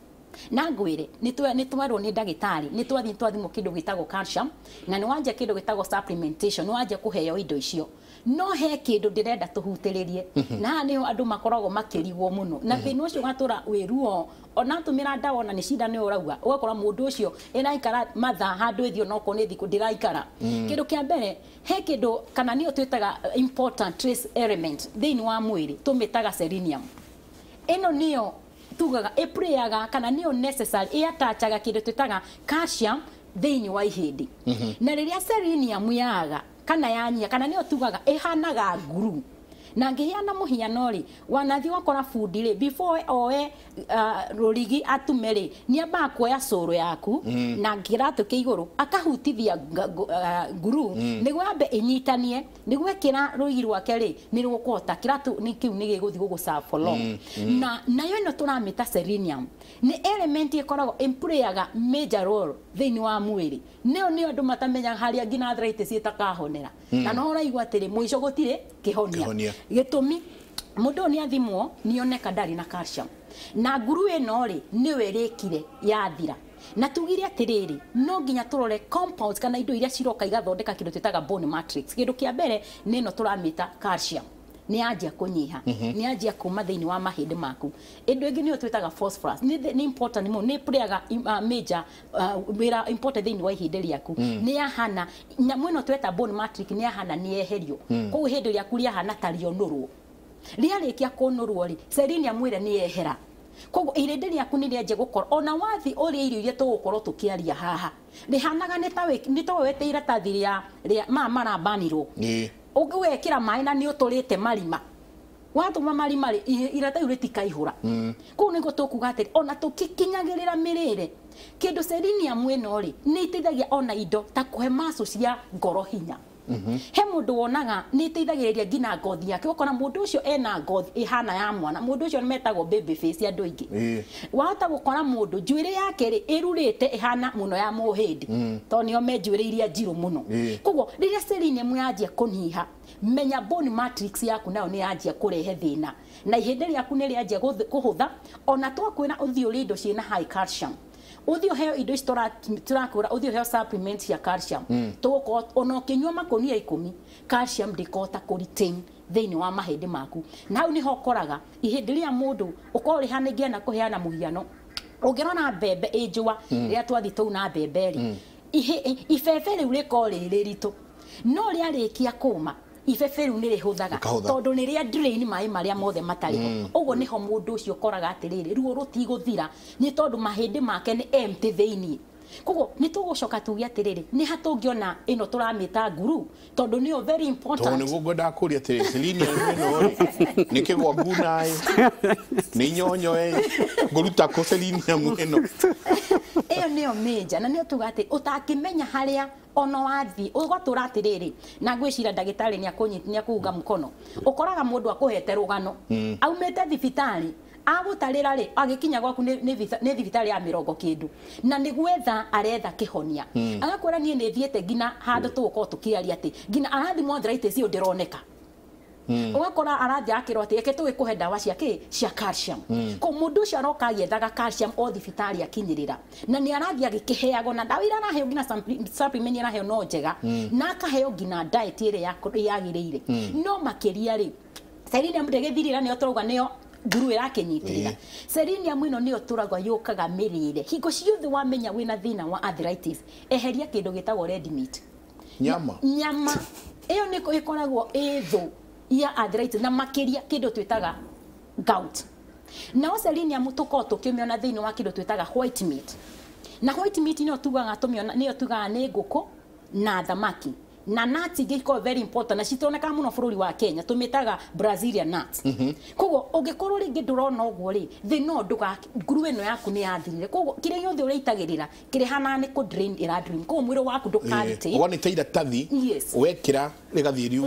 na ngwire ni twarwo ni ndagitari ni twathimo kindu gitagwo calcium na ni wanje kindu gitagwo supplementation ni wanje kuheo indo icio no he kindu ndirenda tuhutiririe na niho andu makoragwo makirigwo muno na thina ucio gatura wiruo ona tumira ndawa ona ni shida ni urauga ugakora mundu ucio iraikara matha handu ithio noko ni thiku ndiraikara kindu kia mbere he kindu kana ni twitaga important trace element thini wa mwiri tumitaga selenium eno niyo tugaga epreaga kana niyo necessary atachaga kindu twitaga calcium thini wa ihindi na riria selenium yaga kana yanyia kana niyo tugaga ehanaga nguru na ngihiana muhiano ri wanathi wakora food ri before oe rorigi atumeri ni amba kuoya coro yaku na ngirato ke iguru akahutithia nguru niguo ambe inyitanie niguo kira rorigi rwake ri ni rukuhota kiratu ni kiu ni giguthi gugusa for long na nayo ino turamita selenium ni element ikoragwo impreaga major role thini wa mwiri ni andu matamenya haria ngina arthritis itakahonera na no raigwa atiri mwico gutire kihonia gitumi mundu ni athimwo ni oneka ndari na calcium na nguru eno ri ni werikire yathira na tugire atiriri no nginya turore compounds kana indo iria ciroka igathondeka kindu twitaga bone matrix kindu kia mbere ni no turamita calcium ni anjia kunyiha ni anjia kuma thini wa mahindi maku indo ingi ni twitaga phosphorus ni important mo ni preaga major wira important thini wa ihindi riaku ni ahana nyamu ino tweta bone matrix ni ahana ni eherio ko ihindi riaku ria hana tario nuru riarikia kunurwo ri selenium mwire ni ehera kogo ihindi riaku ni riaje gukora ona wathi uri irio iria tugukorwo tukiaria haha rihanaga ni tawe wete iratathi ria mara banirwo ugwekira mai na ni uturite marima watuma marima ri irata uritika ihura ku ni gutukuga atiri ona tukikinyagirira mirire kindu selenium eno ri ni iteithagia ona indo ta kuhe maso cia ngoro hinya he mundu wonaga ni iteithagiriria ngina ngothi yake ukona mundu ucio ena ngothi ihana ya mwana mundu ucio ni metagwo baby face andu ingi wahota gukora mundu njuire yake ri irurite ihana muno ya muhindi to nio me njuire iria njiru muno koguo riria selenium yanjia kunyiha menya bone matrix yaku nayo ni yanjia kurehe thina na ihindi riaku ni rianjia kuhutha ona twakwira uthio ri indo ciina high calcium uthio heo indo turakura uthio heo supplements ya calcium tuko ono kinywa makonia 10 calcium ndikota ku retain thini wa mahindi maku na ni hokoraga ihindi ria mundu ukori hanagia na kuheana muhiano ungirona mbembe ijwa ria twathi tu na mbembe ri ifefe ri uriko riritu no ria rikia kuma ifefe ri ni rihuthaga tondu ni ria drain mai maria mothe matariho ugo niho mundu ucio koraga atiriri ruo rutiguthira ni tondu mahindi make ni empty thini kogo ni tugucoka tugi atiriri ni hatungiona ino turamita nguru tondu ni very important tondu niguo ngwenda kuria atiriri selenium ino ri ni kigwagu nai ni nyonyo nguruta ko selenium ino iyo niyo major na niyo tugate utakimenya haria ono wathi ugatura atiriri na ngwicira ndagitari ni akunyitinia kuga mukono ukoraga mundu akuhete rugano aumete thibitari agutarira ri agikinya gwaku ni thibitari ya mirongo kindu na nigwetha aretha kihonia agakwira nie ni thiete ngina handu tuguko tukiaria ati ngina arathi arthritis iyo ndironeka ugakora arathi akirwo ati eke tugikuhe ndawa cia calcium ko mundu ucio aroka yethaga calcium o thibitari akinyirira na ni arathi agikiheago na ndawa ira naheo ngina supplement naheo no njega na akaheo ngina diet ire yagirire no makiria ri selenium ndegithirira ni oturuga niyo nguru irakinyitirira selenium ino niyo turagwa yukaga mirire hingo ciothe wamenya wina thina wa arthritis eheria kindu gitagwo red meat nyama iyo niko ikoragwo ithu ya arthritis na makiria kindu twitaga gout na selenium tuko tukiumiona thini wa kindu twitaga white meat na white meat niyo tugaga tumiona niyo tugaga ni nguku na thamaki na nuts igiko very important na citoneka muno bururi wa Kenya tumitaga Brazilian nuts kogo ungikorwo ringi ndurona ogwo ri thino nduga nguru eno yaku ni yathirire kogo kire yothe ureitagirira kire hana ni ku drain ira drain kogo mwiro waku ndukarite wani teira tathi wekira rigathiriu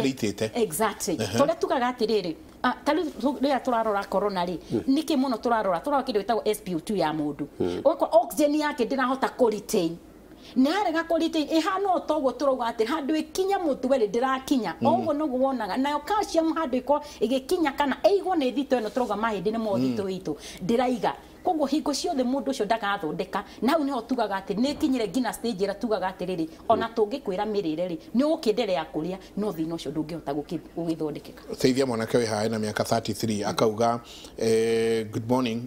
reitete exactly tole tugaga atiriri tari ria turarora corona ri niki muno turarora kindu gitagwo SpO2 ya mundu oko oxygen yake ndirahota ku retain nä arega kå ritä ihana o toguo tå rauga atä handå ikinya må tuä ndirakinya oguo noguo wonaga nayo calcium handå iko igikinya kana eigwo nä thito ĩno tå rauga mahĩndĩ nĩ mo thito itũ ndiraiga koguo hingo ciothe mũndũ ũcio ndagathondeka na hau nĩho tugaga atĩ nĩ kinyire nginya stage ĩrĩa tugaga atĩrĩrĩ ona tũngĩkwĩra mĩrĩre rĩ nĩ ũkĩenderea kũrĩa no thĩna ũcio ndũngĩhota gũgĩthondekeka. Teithia mwanake wĩ haha na mĩaka 33 akauga good morning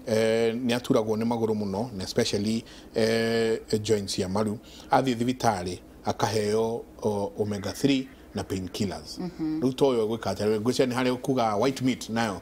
nĩ aturagwo nĩ magũrũ mũno na especially joints ya maru athiĩ thibitarĩ akaheo omega 3 na painkillers. Rĩu toyo gwĩkatĩra ngwĩciria nĩ harĩ kuga white meat nayo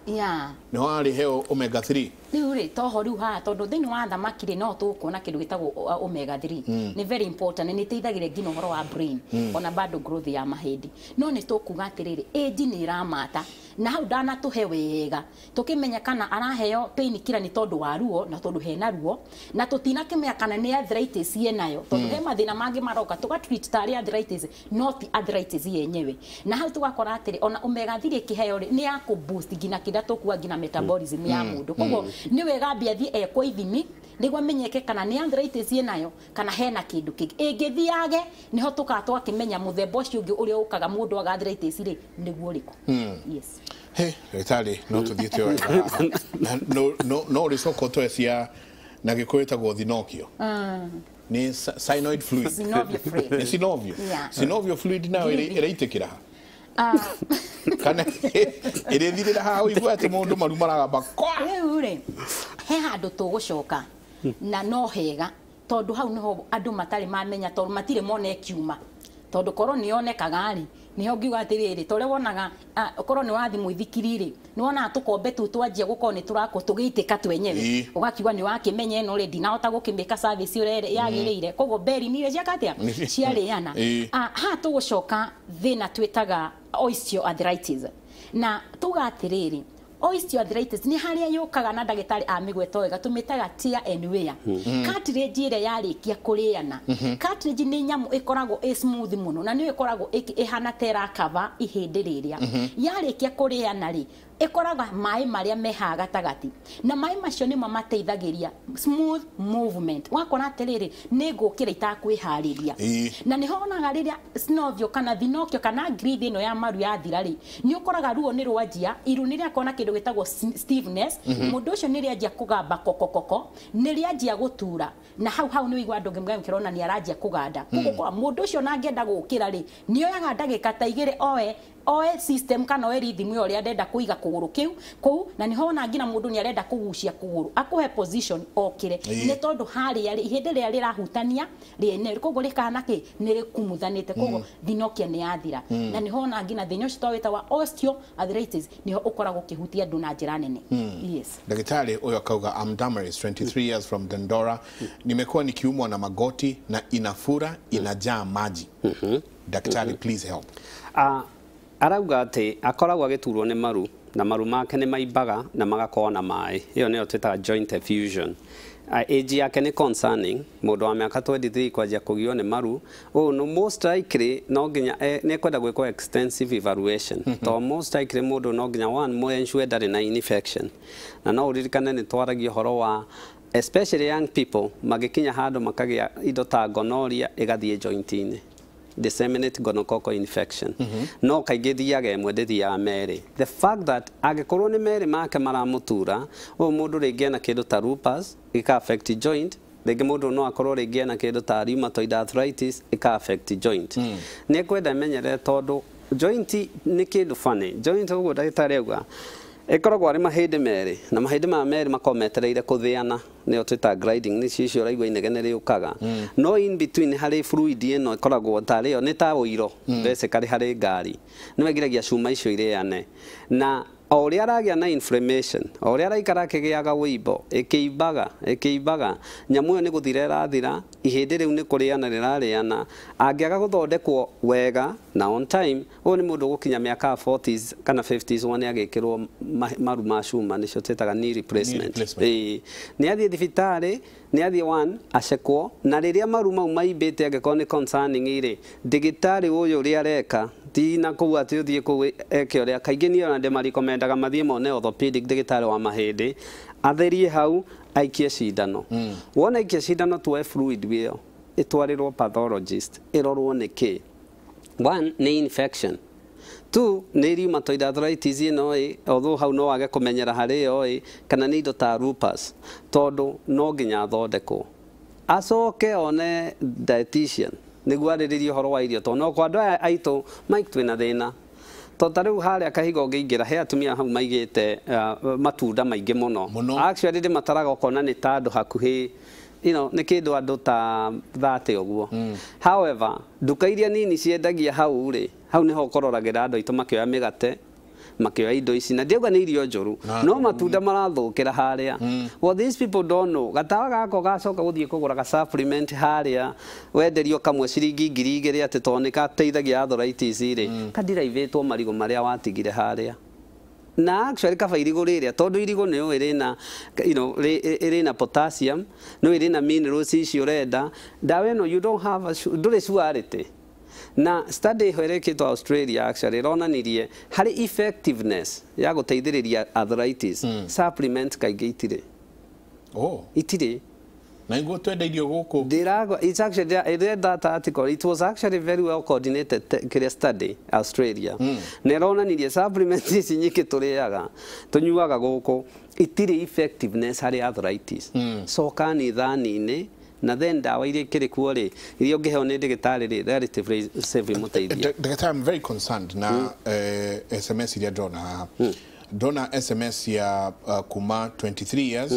nĩ ho arĩ heo omega 3 rĩu rĩ toho rĩu haha tondũ thĩinĩ wa thamaki rĩ no tũkuona kĩndũ gĩtagwo omega 3 nĩ very important nĩ ĩteithagĩrĩria nginya ũhoro wa brain ona bado growth ya mahĩndĩ no nĩ tũkuga atĩrĩrĩ age nĩ ĩramata na hau ndanatũhe wega tũkĩmenya kana araheo painkiller nĩ tondũ wa ruo na tondũ hena ruo na tũtinakĩmenya kana nĩ arthritis yenayo tondũ he mathĩna mangĩ maroka tũgatreat tarĩ arthritis not arthritis yenyewe na hau tũgakora atĩrĩ ona omega 3 ĩkĩheo rĩ nĩ ya kũboost nginya kĩrĩa tũkuga nginya metabolism ya mũndũ koguo nĩ wega ambia thi ekwo ithimi nĩguo amenyeke kana nĩ arthritis yenayo kana hena kĩndũ kĩngĩ ĩngĩthiage nĩho tũkaga twakĩmenya mũthemba ũcio ũngĩ ũrĩa ũkaga mũndũ aga arthritis rĩ nĩguo ũrĩkũ. Yes. Hey, ndagĩtarĩ no tũthiĩte wega no ũrĩcoka ũtwecia na gĩkũyũ ĩtagwo thinokio nĩ synoid fluid nĩ synovio synovio fluid nayo ĩraitĩkĩra kana ĩrĩthirĩra haha ũigua atĩ mũndũ maru maragamba rĩu rĩ he handũ tũgũcoka na no hega tondũ hau nĩho andũ matarĩ mamenya tondũ matirĩ mona kiuma tondũ korwo nĩ yonekaga rĩ niho ngiuga atĩrĩrĩ tore wonaga korwo nĩ wathimũ ithikiri rĩ nĩ wonaga tũkombe tũu twanjia gũkorwo nĩ tũrakwo tũgĩitĩka twenyewe ũgakiuga nĩ wakĩmenya ĩno rĩ ndinahota gũkĩmĩka service ũrĩa yagĩrĩire koguo beri nĩ ciakatia ciarĩana haha tũgũcoka thĩna twĩtaga osteoarthritis na tuga atĩrĩrĩ osteoarthritis ni haria yukaga na ndagĩtarĩ amĩgweta wega tũmĩtaga tear and wear cartilage ĩrĩa yarĩkia kũrĩana cartilage nĩ nyamũ ĩkoragwo smooth mũno na nĩ ĩkoragwo ĩhana terakava ihĩndĩ rĩrĩa yarĩkia kũrĩana rĩ ĩkoraga maĩ marĩa mehaga gatagatĩ na maĩ macio nĩmo mateithagĩria smooth movement wakora atĩrĩrĩ nĩ ngũkĩra itakwĩharĩria na nĩ honaga rĩrĩa synovio kana thinokio kana grid ĩno ya maru yathira rĩ nĩ ũkoraga ruo nĩ rwanjia iru nĩ rĩakona kĩndũ gĩtagwo stiffness mũndũ ũcio nĩ rĩanjia kũgamba kokokoko nĩ rĩanjia gũtura na hau nĩ wĩigua andũ ngĩmwe kĩrona nĩ aranjia kũganda koguo mũndũ ũcio na angĩenda gũkĩra rĩ nĩ oyaga ndagĩka ta igĩrĩ oe system kana oe rhythm yo ria ndenda kuiga kuguru kiu kou na niho na ngina mundu ni arenda kugucia kuguru akuhe position okire ni tondu hari ari ihinde ria rirahutania riene koguo rikana ki ni rikumuthanite koguo thinokia ni yathira na niho na ngina thina ucio twita wa osteoarthritis niho ukoragwo kihutia andu na njira nene. Yes. Daktari huyo akauga I'm Damaris 23 years from Dandora. Nimekuwa nikiumwa na magoti na inafura inajaa maji. Daktari please help. Arauga ati akoragwo agiturwo ni maru na maru make ni maimbaga na magakorwo na mai iyo niyo twitaga joint effusion. Age yake ni concerning mundu wa miaka 23 kwajia kugio ni maru no most likely no nginya ni kwenda gwikwo extensive evaluation to most likely mundu no nginya one mo ensure that na infection na no uririkane ni twaragia horo wa especially young people magikinya handu makagia indo ta gonorrhea igathie joint-ini disseminate gonococcal infection no kaingĩ thiaga ĩmwe ndĩthiaga merĩ. The fact that angĩkorwo nĩ merĩ make maramutura mũndũ rĩngĩ na kĩndũ ta lupus ĩka affect joint rĩngĩ mũndũ no akorwo rĩngĩ na kĩndũ ta rheumatoid arthritis ĩka affect joint nĩ kwenda menyere tondũ joint nĩ kĩndũ funny joint ũguo ndagĩtarĩ auga ĩkoragwo arĩ mahĩndĩ merĩ na mahĩndĩ ma merĩ makoragwo metereire kũthĩana nĩyo twĩtaga grinding nĩ cicio ũraigua inegene rĩũkaga no in between harĩ fluid ĩno ĩkoragwo tarĩ yo nĩ ta ũiro basically harĩ ngari nĩ megiragia cuma icio irĩane na o ũrĩa aragĩa na inflammation o ũrĩa araikara akĩgĩaga wĩimbo ĩkĩimbaga nyamũ ĩyo nĩ gũthira ĩrathira ihĩndĩ rĩu nĩ kũrĩana rĩrarĩana angĩaga gũthondekwo wega na on time ũyũ nĩ mũndũ gũkinya mĩaka 40s kana 50s nĩ agĩkĩrwo maru ma cuma nĩcio twĩtaga knee replacement nĩ athiĩ thibitarĩ nĩ athiĩ one acekwo na rĩrĩa maru mau maimbĩte angĩkorwo nĩ concerning rĩ ndagĩtarĩ ũyũ ũrĩa areka ti na kuu ati uthie kuu eke uria kaingi ni ona ndema recomendaga mathie mone orthopedic ndagitari wa mahindi atherie hau aikie cindano wona aikie cindano tuwe fluid wio itwarirwo pathologist irorwo niki one ni infection two ni rheumatoid arthritis ino although hau no wage kumenyera hari yo kana ni indo ta lupus tondu no nginya thondekwo acoke one dietitian niguo ariririe horo wa irio tondu kwa andu aya aitu mike twina thina tondu riu haria kahigo ngiingira he atumia hau maigite matunda maingi muno actually ndi mataraga ukona ni tandu hakuhi ni kindu andu ta 30 uguo however nduka iria nini ciendagia hau ri hau niho kororagira andu aitu makioya migate makioya indo ici na ndiuga ni irio njuru no matunda marathukira haria what these people don't know gatawa gako gacoka guthie kugura ga supplement haria wenderio kamwe ciringi 2,000 ati tonika teithagia arthritis ri kadiraivitwo marigo maria watigire haria na actually kaba irigo riria tondu irigo ni irina irina potassium no irina minerals ici urenda dawe no you don't have ndure surety na study horeketwo Australia actually ronanirie hari effectiveness ya guteithiriria arthritis supplement kaingi itire itire na ingo twendeirio guku dirago it's actually I read that article it was actually very well coordinated clear study Australia ne ronanirie supplement ici nyiki turiaga tunyuaga guku itire effectiveness hari arthritis so kani thani-ini na then dawa iria kiri kuo ri iria ngiheo ni ndigitari ri relatively safe muteithia I'm very concerned na SMS iria dona SMS ya kuma 23 years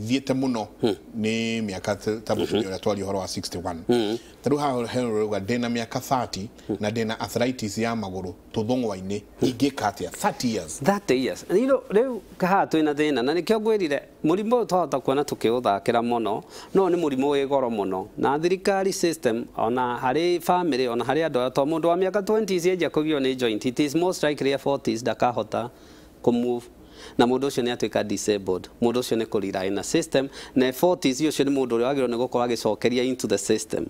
thiete muno ni miaka tabucio ya twali horo wa 61 taru ha hero dena miaka 30 na dena arthritis ya maguru tuthongwa-ini ingikatia 30 years riu kaha twina thina na nikio ngwirire murimo twahota kuona tukiuthakira muno no ni murimo wi goro muno na thirikari system ona hari family ona hari andu to mundu wa miaka 20 yenja kugio ni joint it is most likely 40s dakahota kumove na mundu ucio ni atuika disabled mundu ucio ni kurira na system na 40s ucio ni mundu uri wagiro ni gukora agicokeria into the system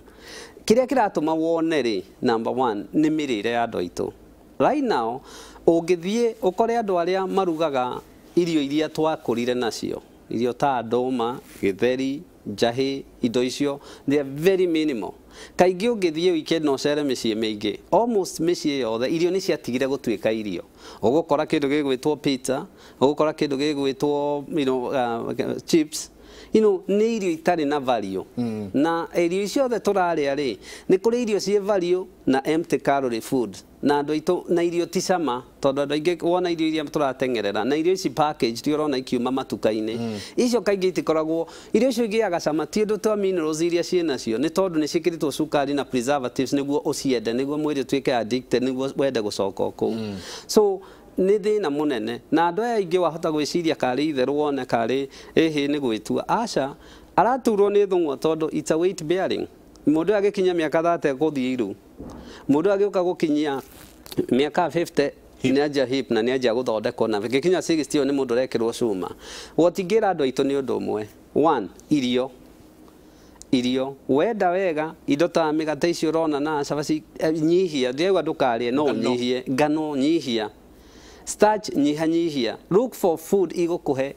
kiria kiratuma wone ri number 1 ni mirire ya andu aitu right now ungithie ukore andu aria marugaga irio iria twakurire nacio irio ta ndoma githeri njahi indo icio they are very minimal kaingi ungithie weekend no cere micii mingi almost micii yothe irio ni ciatigire gutuika irio ugukora kindu gigwitwo pizza ugukora kindu gigwitwo chips ni irio itari na value na irio ciothe turaria ri ni kuri irio cie value na empty calorie food na andu aitu na irio ti cama tondu andu aingi wona irio iria turatengerera na irio ici package ti urona ikiuma matuka-ini icio kaingi itikoragwo irio icio ingiaga cama ti undu twa minerals iria cienacio ni tondu ni cikiritwo cukari na preservatives niguo uciende niguo mwiri tuike addicted niguo wende gucoka kuu so ni thina munene na andu aya aingi wahota gwiciria kari itheru wone kari ehi ni gwitua aca araturwo ni thung'wa tondu it's a weight bearing mundu agikinya miaka 30 guthie iru mundu agiuka gukinyia miaka 50 ni aja hip na ni aja guthondekwo na gikinya 60 ni mundu rekirwo cuma wotingira andu aitu ni undu umwe 1 irio wenda wega indo ta migate icio rona na cabaci nyihia ndiego ndukarie no nyihie ngano nyihia starch nyihia look for food igukuhe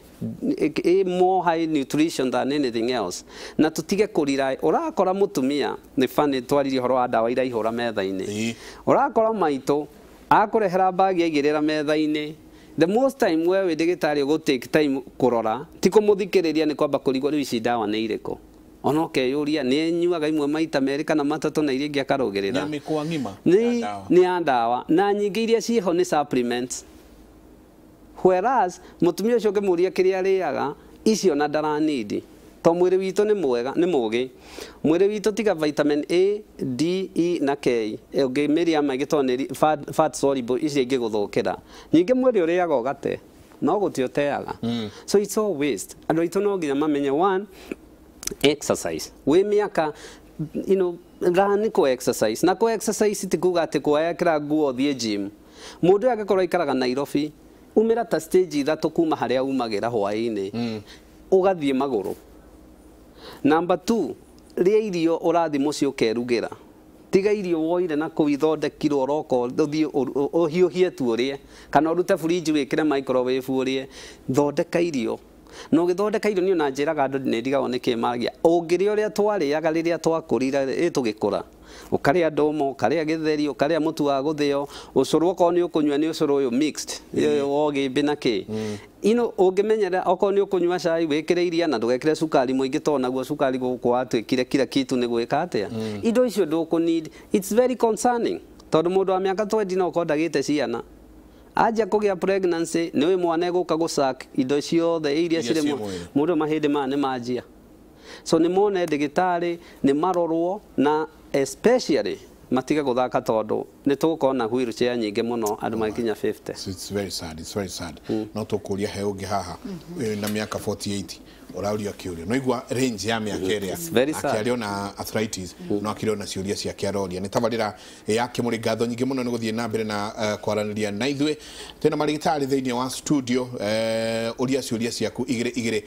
more high nutrition than anything else na tutige kurira urakora mutumia ni funny twariri horo wa dawa ira ihura metha-ini urakora maitu akurehera bagi igirira metha-ini the most time we ndigitari go take time kurora ti kumuthikiriria ni kwamba kurigwo riu ici dawa ni iriko ono keyuria ni nyuaga imwe maita meri kana matatu na iria ingi akarugirira ni dawa na nyingi iria ciho ni supplements whereas mutumia ucio ngimuria kiria ariaga icio na ndaranidi to mwiri witu ni mwega ni mugi mwiri witu tiga vitamin A D E na K ungimeria maingi to ni fat soluble icio ingi guthukira nyingi mwiri uriaga ugate no guti uteaga so it's all waste andu aitu no nginya mamenye 1 exercise we miaka rani ko exercise na ko exercise tikuga ati kuaya kira nguo thie gym mundu agakorwo ikaraga Nairobi umira ta stage ithatu kuma haria umagira hwaini ugathie maguru number 2 ria irio urathi muci ukerugira tiga irio woire na kuithondekirwo roko uthie uhiuhie tu urie kana urute fridge wikire microwave urie thondeka irio no githondeka irio ni na njiraga andu ni ndigagwo ni kimagia ungiri uria twariaga riria twakurira tugikura ukaria ndomo ukaria githeri ukaria mutu wa guthio ucuru oko ni ukunywa ni ucuru uyu mixed wogi binaki ino ungimenyera oko ni ukunywa cai wikire iria na ndugekire sukari muingi to naguo sukari guku atwikire kila kitu ni gwika atia indo icio nduku need it's very concerning tondu mundu wa miaka 20 no kodagite ciana aja kugia pregnancy ni we mwana eguka gusak indo ciothe iria cire mundu mahindi mane majia so ni mone ndigitari ni marorwo na especially matiga guthaka tondu ni tukona wheelchair nyingi muno andu makinya 50 it's very sad no tukuria he ungi haha na miaka 48 urauria kiuria no igwa range ya miaka area akiario na arthritis no akirio na ciuria cia kiaroria ni tabarira yake muri ngatho nyingi muno ni guthie na mbere na kwaraniria na ithwe tena marigitari thiini wa studio uria ciuria ciaku igire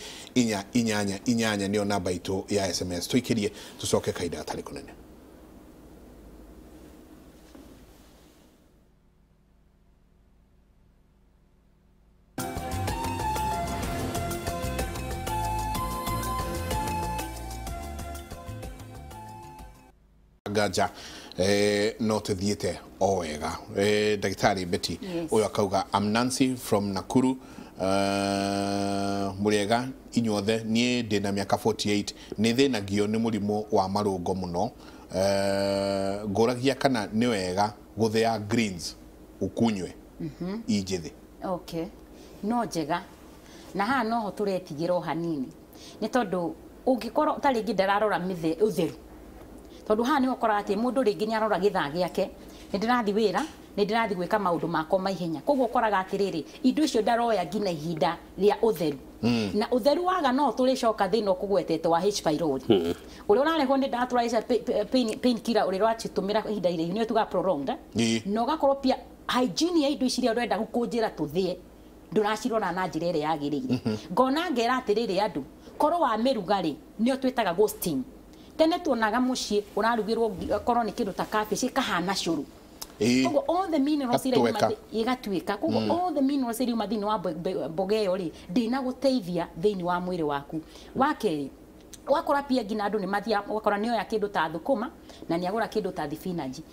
inyanya niyo namba itu ya SMS tuikirie tucoke kaida atari kunene gaja no tuthiete o wega Dagitari Betty uyo akauga I'm Nancy from Nakuru muriega inyothe nie ndina miaka 48 ni thinagio ni murimo wa marungo muno nguragia kana ni wega guthia greens ukunywe ijithi okay no njega na ha no ho turetigira hanini ni tondu ungikorwo tari ngidararora mithe utheru tondu ha ni ukora ati mundu ringi ni arora githaa giake ni ndirathi wira ni ndirathi gwika maundu makwa maihenya koguo ukoraga atiriri indo icio ndaroya ngina ihinda ria utheru na utheru waga no turicoka thina kugwetete wa H pylori uri urarehwo ni arthritis pain killer uri rwachitumira ihinda ire ni tuga prolonged no gakorwo pia hygiene ya indo icio urenda gukunjira tuthie nduracirona na njira ire yagirire ngona ngera atiriri andu korwo wa mirugari ni twitaga ghosting tene tuonaga mucii urarugirwo korwo ni kindu ta cabbage kahana curu koguo all the minerals ire igatuika koguo all the minerals ire mathini wa mboga iyo ri ndina guteithia thini wa mwiri waku wake wakora pia ngina andu ni mathia wakora niyo ya kindu ta thukuma na ni agura kindu ta thibinaji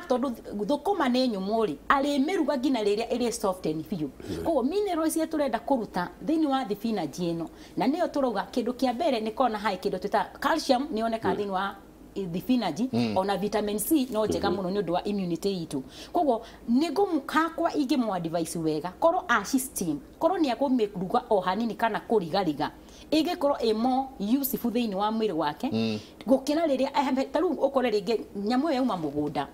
tondu thukuma ni nyumu ri ari miruga ngina riria iri soft and few koguo minerals ire turenda kuruta thini wa thibinaji ino na niyo turuga kindu kia mbere ni kona hai kindu tuta calcium ni oneka thini wa thibinaji ona vitamin C no njega muno ni undu wa immunity itu koguo nigo mukakwa ige mu advice wega koro a system koro ni agumiruga o hanini kana kurigariga ige koro emo useful thini wa mwiri wake gukira riria taru ukore ringi nyamu yo uma mugunda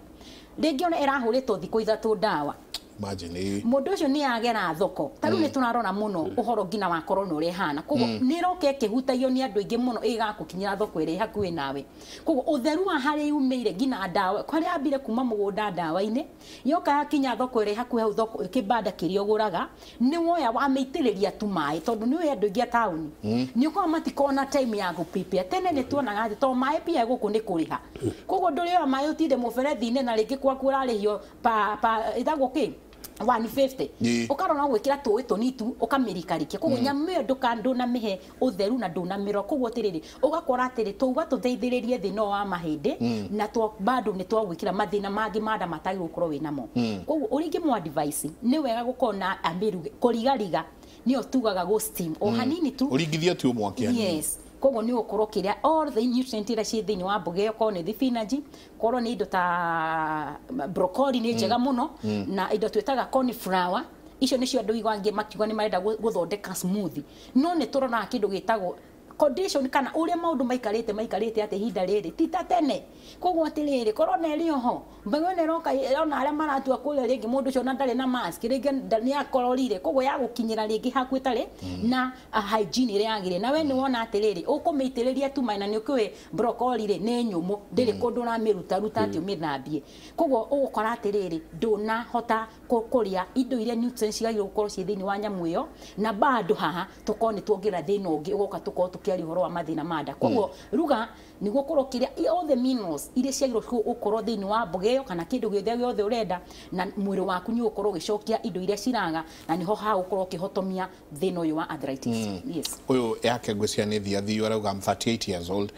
ringi ona irahuritwo thiko ithatu dawa imagine mundu ucio ni agera thoko taru ni tunarona muno uhoro ngina wa korona uri hana koguo ni roke kihutagio ni andu ingi muno igakukinyira thoko iri hakuhi nawe koguo utheru wa hari umire ngina dawa kwari ambire kuma mugunda dawa-ini yoka yakinya thoko iri hakuhi hau thoko kibanda kirio guraga ni woya wa meitiriria tu mai tondu ni we andu ingi tauni ni uko matikona time ya gupipia tene ni tuonaga ati to mai pia guku ni kuriha koguo nduri wa mai utinde muberethi-ini na ringi kwaku urarihio pa ithaguki 150 ukarona gwikira tuwi tunitu ukamirikarikia koguo nyamu iyo nduna mihe utheru na nduna miro koguo tiriri ugakora atiri tuuga tutheithiririe thino wa mahindi na tu bado ni twagwikira mathina mangi manda matagi gukorwo winamo koguo uringi mu advice ni wega gukona amiruge kurigariga niyo tugaga go steam o hanini tu uringithia tu mwaki yes koguo ni ukorwo kiria all the nutrients ira cie thini wa mboga iyo ko ni thibinaji korwo ni indo ta broccoli ni njega muno na indo twitaga cauliflower icio nicio andu igwangi makiuga ni marenda guthondeka smoothie no ni turona kindu gitagwo condition kana uria maundu maikarite ati hinda riri tita tene koguo atiriri korona iri ho mbego ne roka ona aria maratua kule ringi mundu cio na ndari na mask ringi ni akororire koguo ya gukinyira ringi hakwitare na hygiene iri yagire na we ni wona atiriri ukumeitiriria tu maina ni ukwe broccoli ri ni nyumu ndiri kundu na miruta ruta ati umithambie koguo ugukora atiriri nduna hota kuria indo iria nutrients igagirwo gukorwo cie thiini wa nyamu iyo na bado haha tukorwo ni tuongerera thina ungi ugoka tukorwo tukiari horo wa mathina manda koguo ruga ni gukorwo kiria all the minerals iria ciagirwo gukorwo thiini wa mboga iyo kana kindu giothe urenda na mwiri waku ni ukorwo gicokia indo iria ciraga na niho ha gukorwo kihotomia thina uyu wa arthritis. Yes, uyu yake ngwcia ni thiathi arauga I'm 38 years old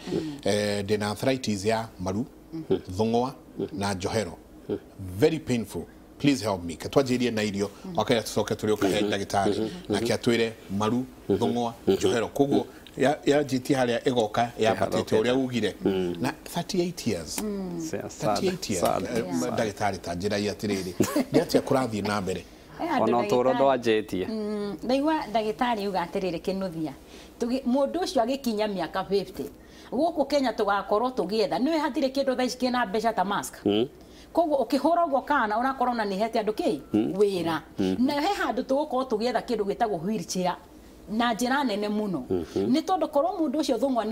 ndina arthritis ya maru thungwa na njohero very painful, please help me. Katwajirie na irio wakaya tucoke turi ukahe ndagitari na kiatwire maru thungwa njohero koguo ya jiti haria igoka ya patete uria ugire na 38 years 38 years ndagitari tanjira ya tiriri ndiatia kurathie na mbere ona toro ndwajetie ndaigua ndagitari uga atiriri kinuthia mundu ucio agikinya miaka 50 guku Kenya tugakorwo tugietha niwe hatire kindu thaici kina mbeca ta mask koguo ukihura ugo kana unakorwo na nihete andu ki wira na he handu tugukorwo tugietha kindu gitagwo wheelchair na njira nene muno ni tondu korwo mundu ucio thungwa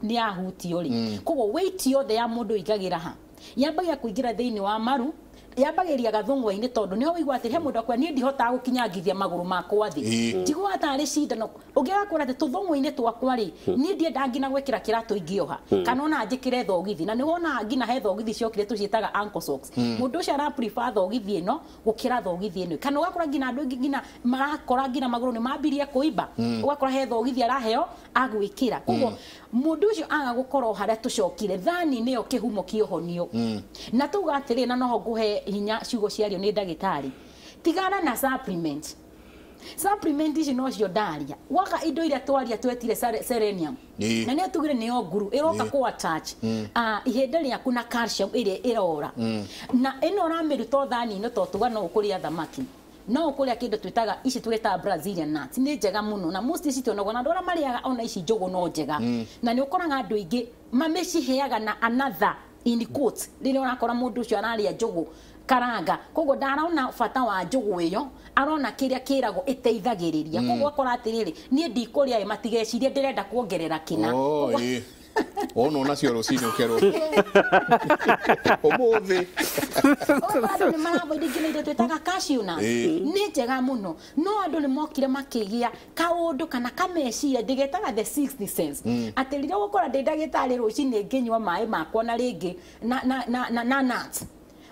ni ahutio ri koguo weight yothe ya mundu igagira ha yambagia kuingira thiini wa maru yambagiria gathungwa-ini tondu niho wigwa ati he mundu akwa ni ndihota gukinyangithia maguru makwa thi njigua atari cindano ungigakora ati tuthungwa-ini twakwa ri ni ndienda ngina gwikira kiratu ingioha kana ona njikire thogithi na ni wona ngina he thogithi ciokire tuciitaga ankle socks mundu ucio ara prefer thogithi ino gukira thogithi ino kana ugakora ngina andu ingi ngina marakora ngina maguru ni mambirie kuimba ugakora he thogithi araheo agwikira koguo mundu ucio aga gukorwo haria tucokire thani niyo kihumo kiohonio na tuga atiri na noho nguhe hinya ciugo ciario ni ndagitari tigana na supplement ici no cio ndaria waka indo iria twaria twetire selenium na ni tugire ni nguru iroka ku attach ihende riaku na calcium iria irora na ino ramiruto thani no totuga no ukuria thamaki no ukuria kindu twitaga ici twita Brazilian nuts ni njega muno na most ici tionagwo na ndora mariaga ona ici njogo no njega na ni ukoraga andu ingi mameciheaga na another in quotes rire urakora mundu ucio araria njogu karanga koguo ndaraona bata wa njogu iyo arona kiria kiragwo iteithagiriria koguo akora atiriri ni ndikuria matigecirie ndirenda kuongerera kina ono nacio rucini ukero umuthi andu ni marabo ndigine twitaga cashew nuts ni njega muno no andu ni mokire makigia kaundu kana kameciria ndigetaga the 60 cents atirire gukora ndagitari rucini nginywa mai makwa na ringi na nuts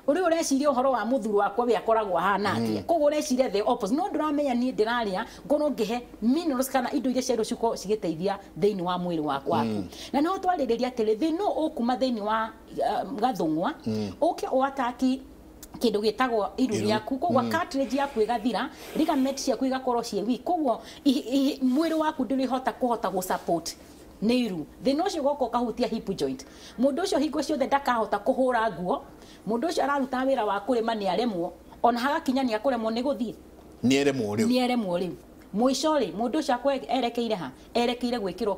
uri ureciria uhoro wa muthuru wakwa we akoragwo hana atia koguo ureciria the opposite no nduramenya ni ndiraria ngono ngihe minerals kana indo iria cia rucuko cigiteithia thiini wa mwiri wakwa na no twaririria atiri thino ukuma thiini wa gathungwa uke wataki kindu gitagwo iru riaku koguo cartilage yaku igathira ligament ciaku igakorwo cie weak koguo mwiri waku ndurihota gu support niru thino cio goko kahutia hip joint mundu ucio hingo ciothe ndakahota kuhura nguo mundu ucio araruta wira wa kurima ni aremwo ona hagakinya ni akuremwo ni guthie ni eremwo riu mwisho ri mundu ucio erekeire ha erekeire gwikirwo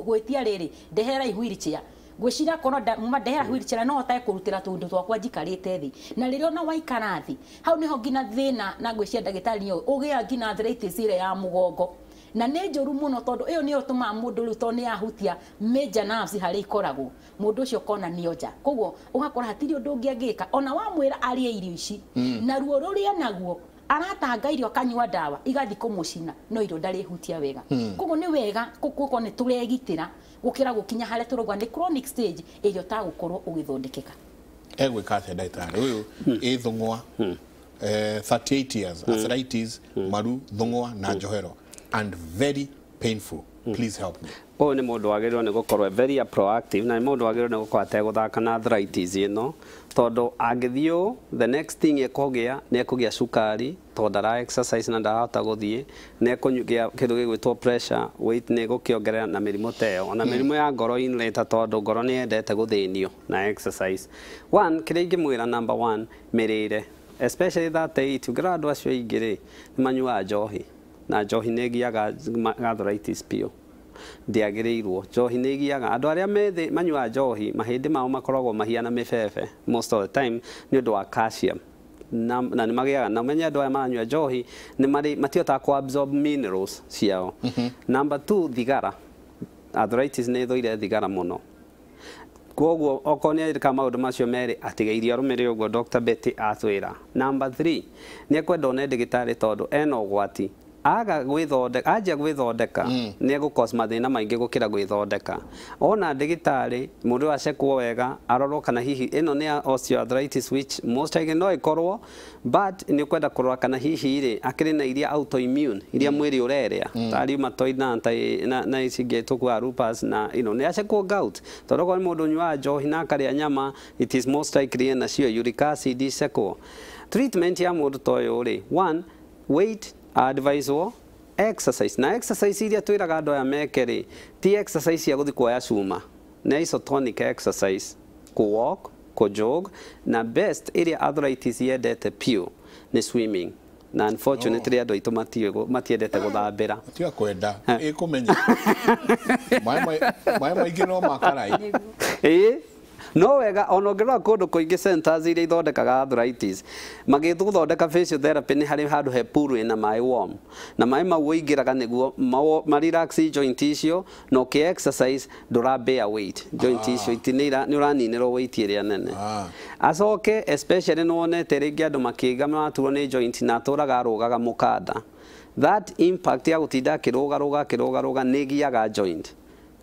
gwitia riri ndehera wheelchair gwicira kono ndehera wheelchair no hotae kurutira tundu twakwa njikarite thi na ririo na waikara thi hau niho ngina thina na gwicira ndagitari yo ugia ngina arthritis ire ya mugongo na nä njåru må no tondå ä yo nä yo tå maga må ndå rä u tondå nä ahutia major nerves harä ikoragwo må ndå å cio kona nä onja koguo å gakora hatirä å ndå å ngä angä ka ona wamwä ra arä irio ici na ruo rå rä a naguo aratanga irio akanyua ndawa igathi kå må cina no irio ndarä hutia wega koguo nä wega gå nä tå regitä ra gå kä ra gå kinya harä tå rauga nä chronic stage ä rä otagå korwo å gä thondekeka egwä ka atä ndagätarä å yå ä thång'wa 38 years arthritis maru thång'wa na njohero and very painful. Please help me. O ni mundu wagirwo ni gukorwo very proactive na mundu wagirwo ni gukorwo ateguthaka na arthritis ino tondu angithio the next thing ekogia ni ekogia sukari tondu ara exercise na ndahota guthie ne kunyugia kindu gigwitwo pressure weight ni gukiongerera na mirimo teo na mirimo ya ngoro inleta tondu ngoro ni endete guthinio na exercise one kiringi mwira number 1 mirire especially that age gradu acio ingire manyua njohi na njohi nä giaga arthritis pio ndiagĩrĩirwo njohi nä giaga andå arĩa methe manyua njohi mahĩndĩ mao makoragwo mahiana mĩbebe most of the time nĩ ũndũ wa calcium na nĩ magĩaga na menye andũ aya maranyua njohi nĩ matihotaga ku absorb minerals ciao number 2 thigara arthritis nĩ ĩthũire thigara mũno Koguo okonia ka maundu macio meri atigeirie rumire uguo Dr. Betty atwira. Number 3 ni kwenda one ndigitari tondu eno gwati aga gwithondeka aje gwithondeka ni egukos mathina maingi gukira gwithondeka. Ona ndigitari mundu acekwo wega arorwo kana hihi ino ni osteoarthritis which most likely no ikorwo, but ni kwenda kurora kana hihi ri akiri na iria autoimmune iria mwiri urerea ta rheumatoid na icingetu kwa lupus na ni acekwo gout tondu kwa mundu nywa njohi na akaria nyama it is most likely na cio uric acid icekwo. Treatment ya mundu toyo ri 1 weight advice wo exercise na exercise iria twiraga andu aya mekeri ti exercise ya guthi kuoya cuma na isotonic exercise ku walk ku jog na best iria arthritis yendete pure ni swimming na unfortunately andu aitu matiendete guthambira tiga kwenda ikumenya mai maingi no makarai no wega onongerera kundu kuingi centers iria ithondekaga arthritis magithuthondeka physiotherapy ni hari handu he pool ina mai warm na mai mau ingiraga niguo ma relax joint icio no ki exercise ndura bear weight joint icio itinira ni uraninirwo weight iria nene acoke especially no wonete ringi andu makiga maturwo ni joint na turaga arugaga mukanda that impact ya gutinda kiruga nigiaga joint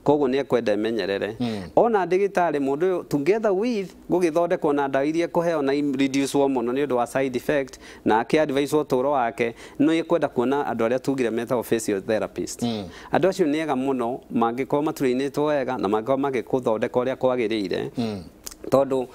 koguo ni ekwenda imenyerere ona ndigitari mundu together with gugithondekwo na ndawa iria kuheo na reduce wo muno ni undu wa side effect na aki advice uturo wake no ekwenda kuona andu aria tugire metho physiotherapist andu acio ni ega muno mangikorwo maturainitwo wega na mangikorwo magikuthondeka uria kwagirire tondu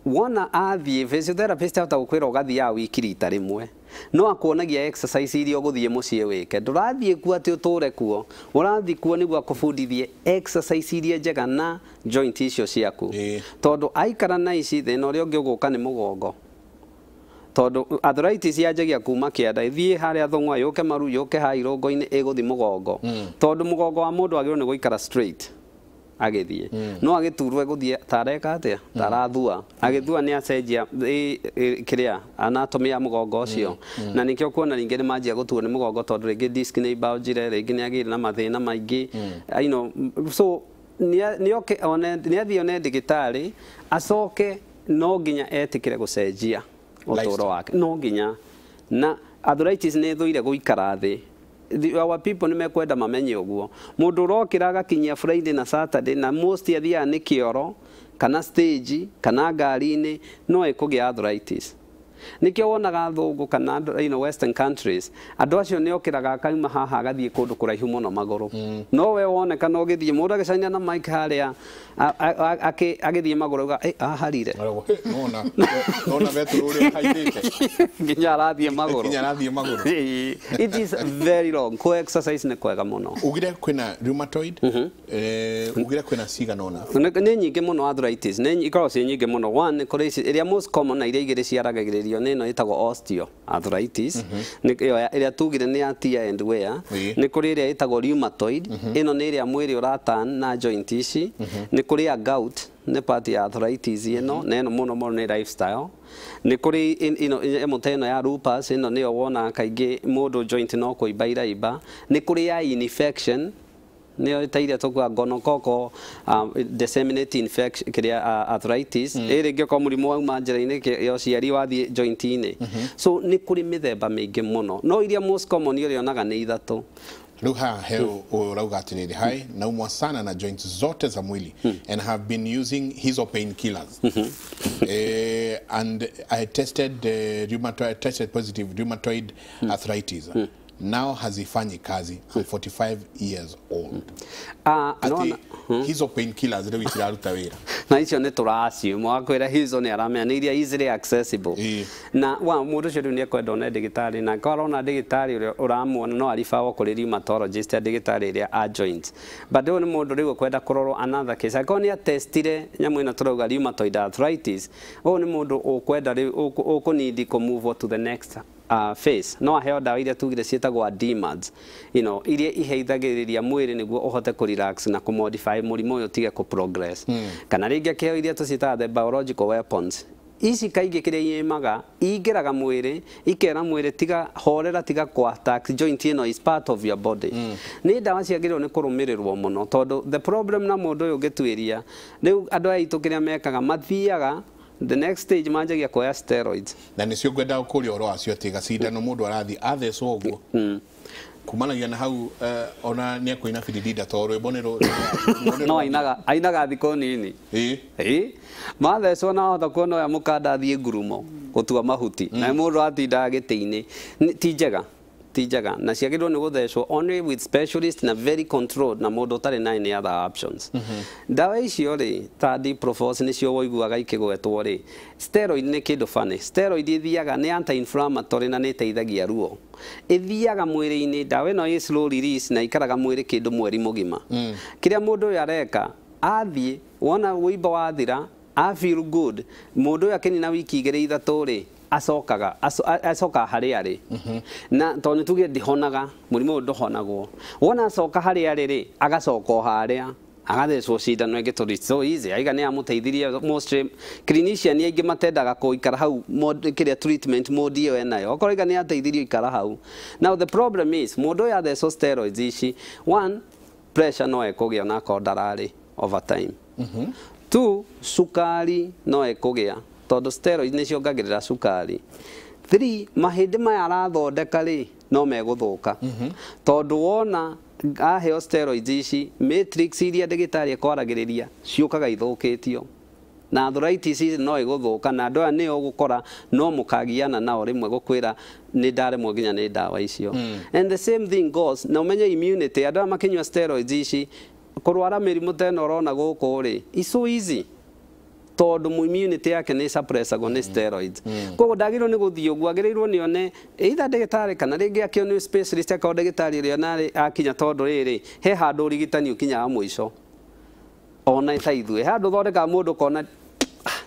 wona athie physiotherapist after gukwira ugathia wiki rita rimwe no akuonagia exercise iria uguthie mucie wike ndurathie kuo ati uture kuo urathie kuo niguo akubundithie exercise iria njega na joint icio ciaku tondu aikara na ici thina uria ungi uguka ni mugongo tondu arthritis yanjagia kuma kianda ithie haria thongwa yuke maru yuke hairungo-ini iguthi mugongo tondu mugongo wa mundu agirwo ni guikara straight agithie no agiturwe guthie tareka atia tarathua agithua ni acenjia kiria anatomy ya mugongo ucio na nikio kuona ringi ni manjia gutuo ni mugongo tondu ringi disc ni ibaujire ringi ni agire na mathina maingi so ni okay one ni athie one ndigitari acoke no nginya etikire gucenjia uturo wake no nginya na arthritis ni thuire guikara thi our people ni mekwenda mamenye uguo mundu rokiraga kinyia Friday na Saturday na most athia ni kioro kana stage kana ngari-ini no ikugia arthritis nikio wonaga thungu kana western countries andu acio ni okiraga kaima haha agathie kundu kuraihu muno maguru no we wone kana ugithie mundu agicania na mic haria agithie maguru ga harire nona vetu uri haithite nginya arathie maguru it is very long co exercise ni kwega muno ugire kwina rheumatoid ugire kwina ciga nona ni nyingi muno arthritis ni ikorwo ci nyingi muno one kuri iria most common na iria igiri ciaragagiririo nino itagwo osteoarthritis ni iria tugire ni ya tear and wear ni kuri iria itagwo rheumatoid ino ni iria mwiri uratan na joint ici ni kuri ya gout ni part ya arthritis ino na ino muno ni lifestyle ni kuri emoteno ya lupus ino ni wona kaingi mundu joint no kuiba ni kuri ya infection ni tairia tokwa gonokoko disseminate infection kiria arthritis ringi ko murimu wa manjira-ini yo ciari wathie joint-ini so ni kuri mithemba mingi muno no iria most common urionaga ni ithatu riu haha he urauga atiriri hai naumwa sana na joints zote za mwili and have been using hizo pain killers and I tested positive rheumatoid arthritis now hazifanyi kazi. I'm 45 years old. Ati hizo painkillers leo itiraruta wira. Na icio ni turacio mwakwira hizo ni aramea ni iria easily accessible. Na wa mundu cio ni ekwenda one ndigitari na korwo na ndigitari uramuona no arifawo kuri rheumatologist ndigitari iria a joints. But ni mundu riu kwenda kurorwo another case. Akoni atestire nyamu ina turauga rheumatoid arthritis. Ni mundu ukwenda ukunidi ko move to the next phase no aheo dawa iria tugire cietagwo DMARDs iria iheithagiriria mwiri niguo uhote ku relax na ku modify murimo uyo tige ku progress kana ringi akiheo iria tucitaga the biological weapons ici kaingĩ kĩrĩa imaga ingĩraga mwĩrĩ ikera mwĩrĩ tiga horera tiga kwa attack joint ĩno is part of your body nĩ ndawa ciagĩrĩirwo nĩ kũrũmĩrĩrwo mũno tondũ the problem na mũndũ ũyũ ũngĩtuĩria rĩu andũ aitũ kĩrĩa mekaga mathiaga the next stage manjagia kuoya steroids na nĩcio ngwenda gũkũria ũhoro wacio atĩ gacindano mũndũ arathi athecwo ũguo kumanagia na hau ona nĩ akũina bididida to rwĩmbo no ainaga thikũ nini mathecwo na hota kuona oya mũkanda athiĩ ngurumo gũtua mahuti na mũndũ atinda gĩtĩ-inĩ ti njega na ciagĩrĩirwo nĩ gũthecwo only with specialist na very controlled na mũndũ ũtarĩ na any other options ndawa icio rĩ ta diprofos nĩcio woiguaga ikĩgwetwo rĩ steroid nĩ kĩndũ funny steroid ithiaga nĩ anti-inflammatory na nĩ ĩteithagia ruo ithiaga mwĩrĩ-inĩ ndawa ĩno ĩ slow release na ikaraga mwĩrĩ kĩndũ mweri mũgima kĩrĩa mũndũ ũyũ areka athiĩ wona wĩimba wathira I feel good mũndũ ũyũ akĩnina wiki 2-3 rĩ acoka harĩa arĩ na tondũ nĩ tuge ndihonaga mũrimũ ũyũ ndũhonagwo wona acoka harĩa arĩ rĩ agacoka harĩa agathecwo cindano ĩngĩ tondũ so easy aiga nĩ amũteithirie most clinician aingĩ matendaga kũikara hau kĩrĩa treatment mode ĩyo enayo okorwo aiga nĩ ateithirio ikara hau now the problem is mũndũ ũyũ athecwo steroids ici one pressure no ekũgĩa na akorwo ndararĩ over time 2 cukari no ekũgĩa tondũ steroids nĩ ciongagĩrĩra cukari 3 mahĩndĩ maya arathondeka rĩ no megũthũka tondũ wona aheo steroids ici matrix iria ndagĩtarĩ ekwaragĩrĩria ciũkaga ithũkĩtio na arthritis no ĩgũthũka na andũ aya nĩo ũgũkora no mũkagiana nao rĩmwe gũkwĩra nĩ ndaremwo nginya nĩ ndawa icio and the same thing goes na ũmenye immunity andũ aya makĩnyua steroids ici kũrwara mĩrimũ ta ĩno ũrona gũkũ rĩ is so easy tondũ immunity yake nĩ suppressagwo nĩ steroids koguo ndagĩrĩirwo nĩ gũthiĩ ũguo agĩrĩirwo nĩ one either ndagĩtarĩ kana rĩngĩ akĩo nĩ specialist akaona ndagĩtarĩ ũrĩa narĩ akinya tondũ rĩrĩ he handũ ũrigitani ũkinyaga mũico ona ta ithuĩ handũ thondeka mũndũ kona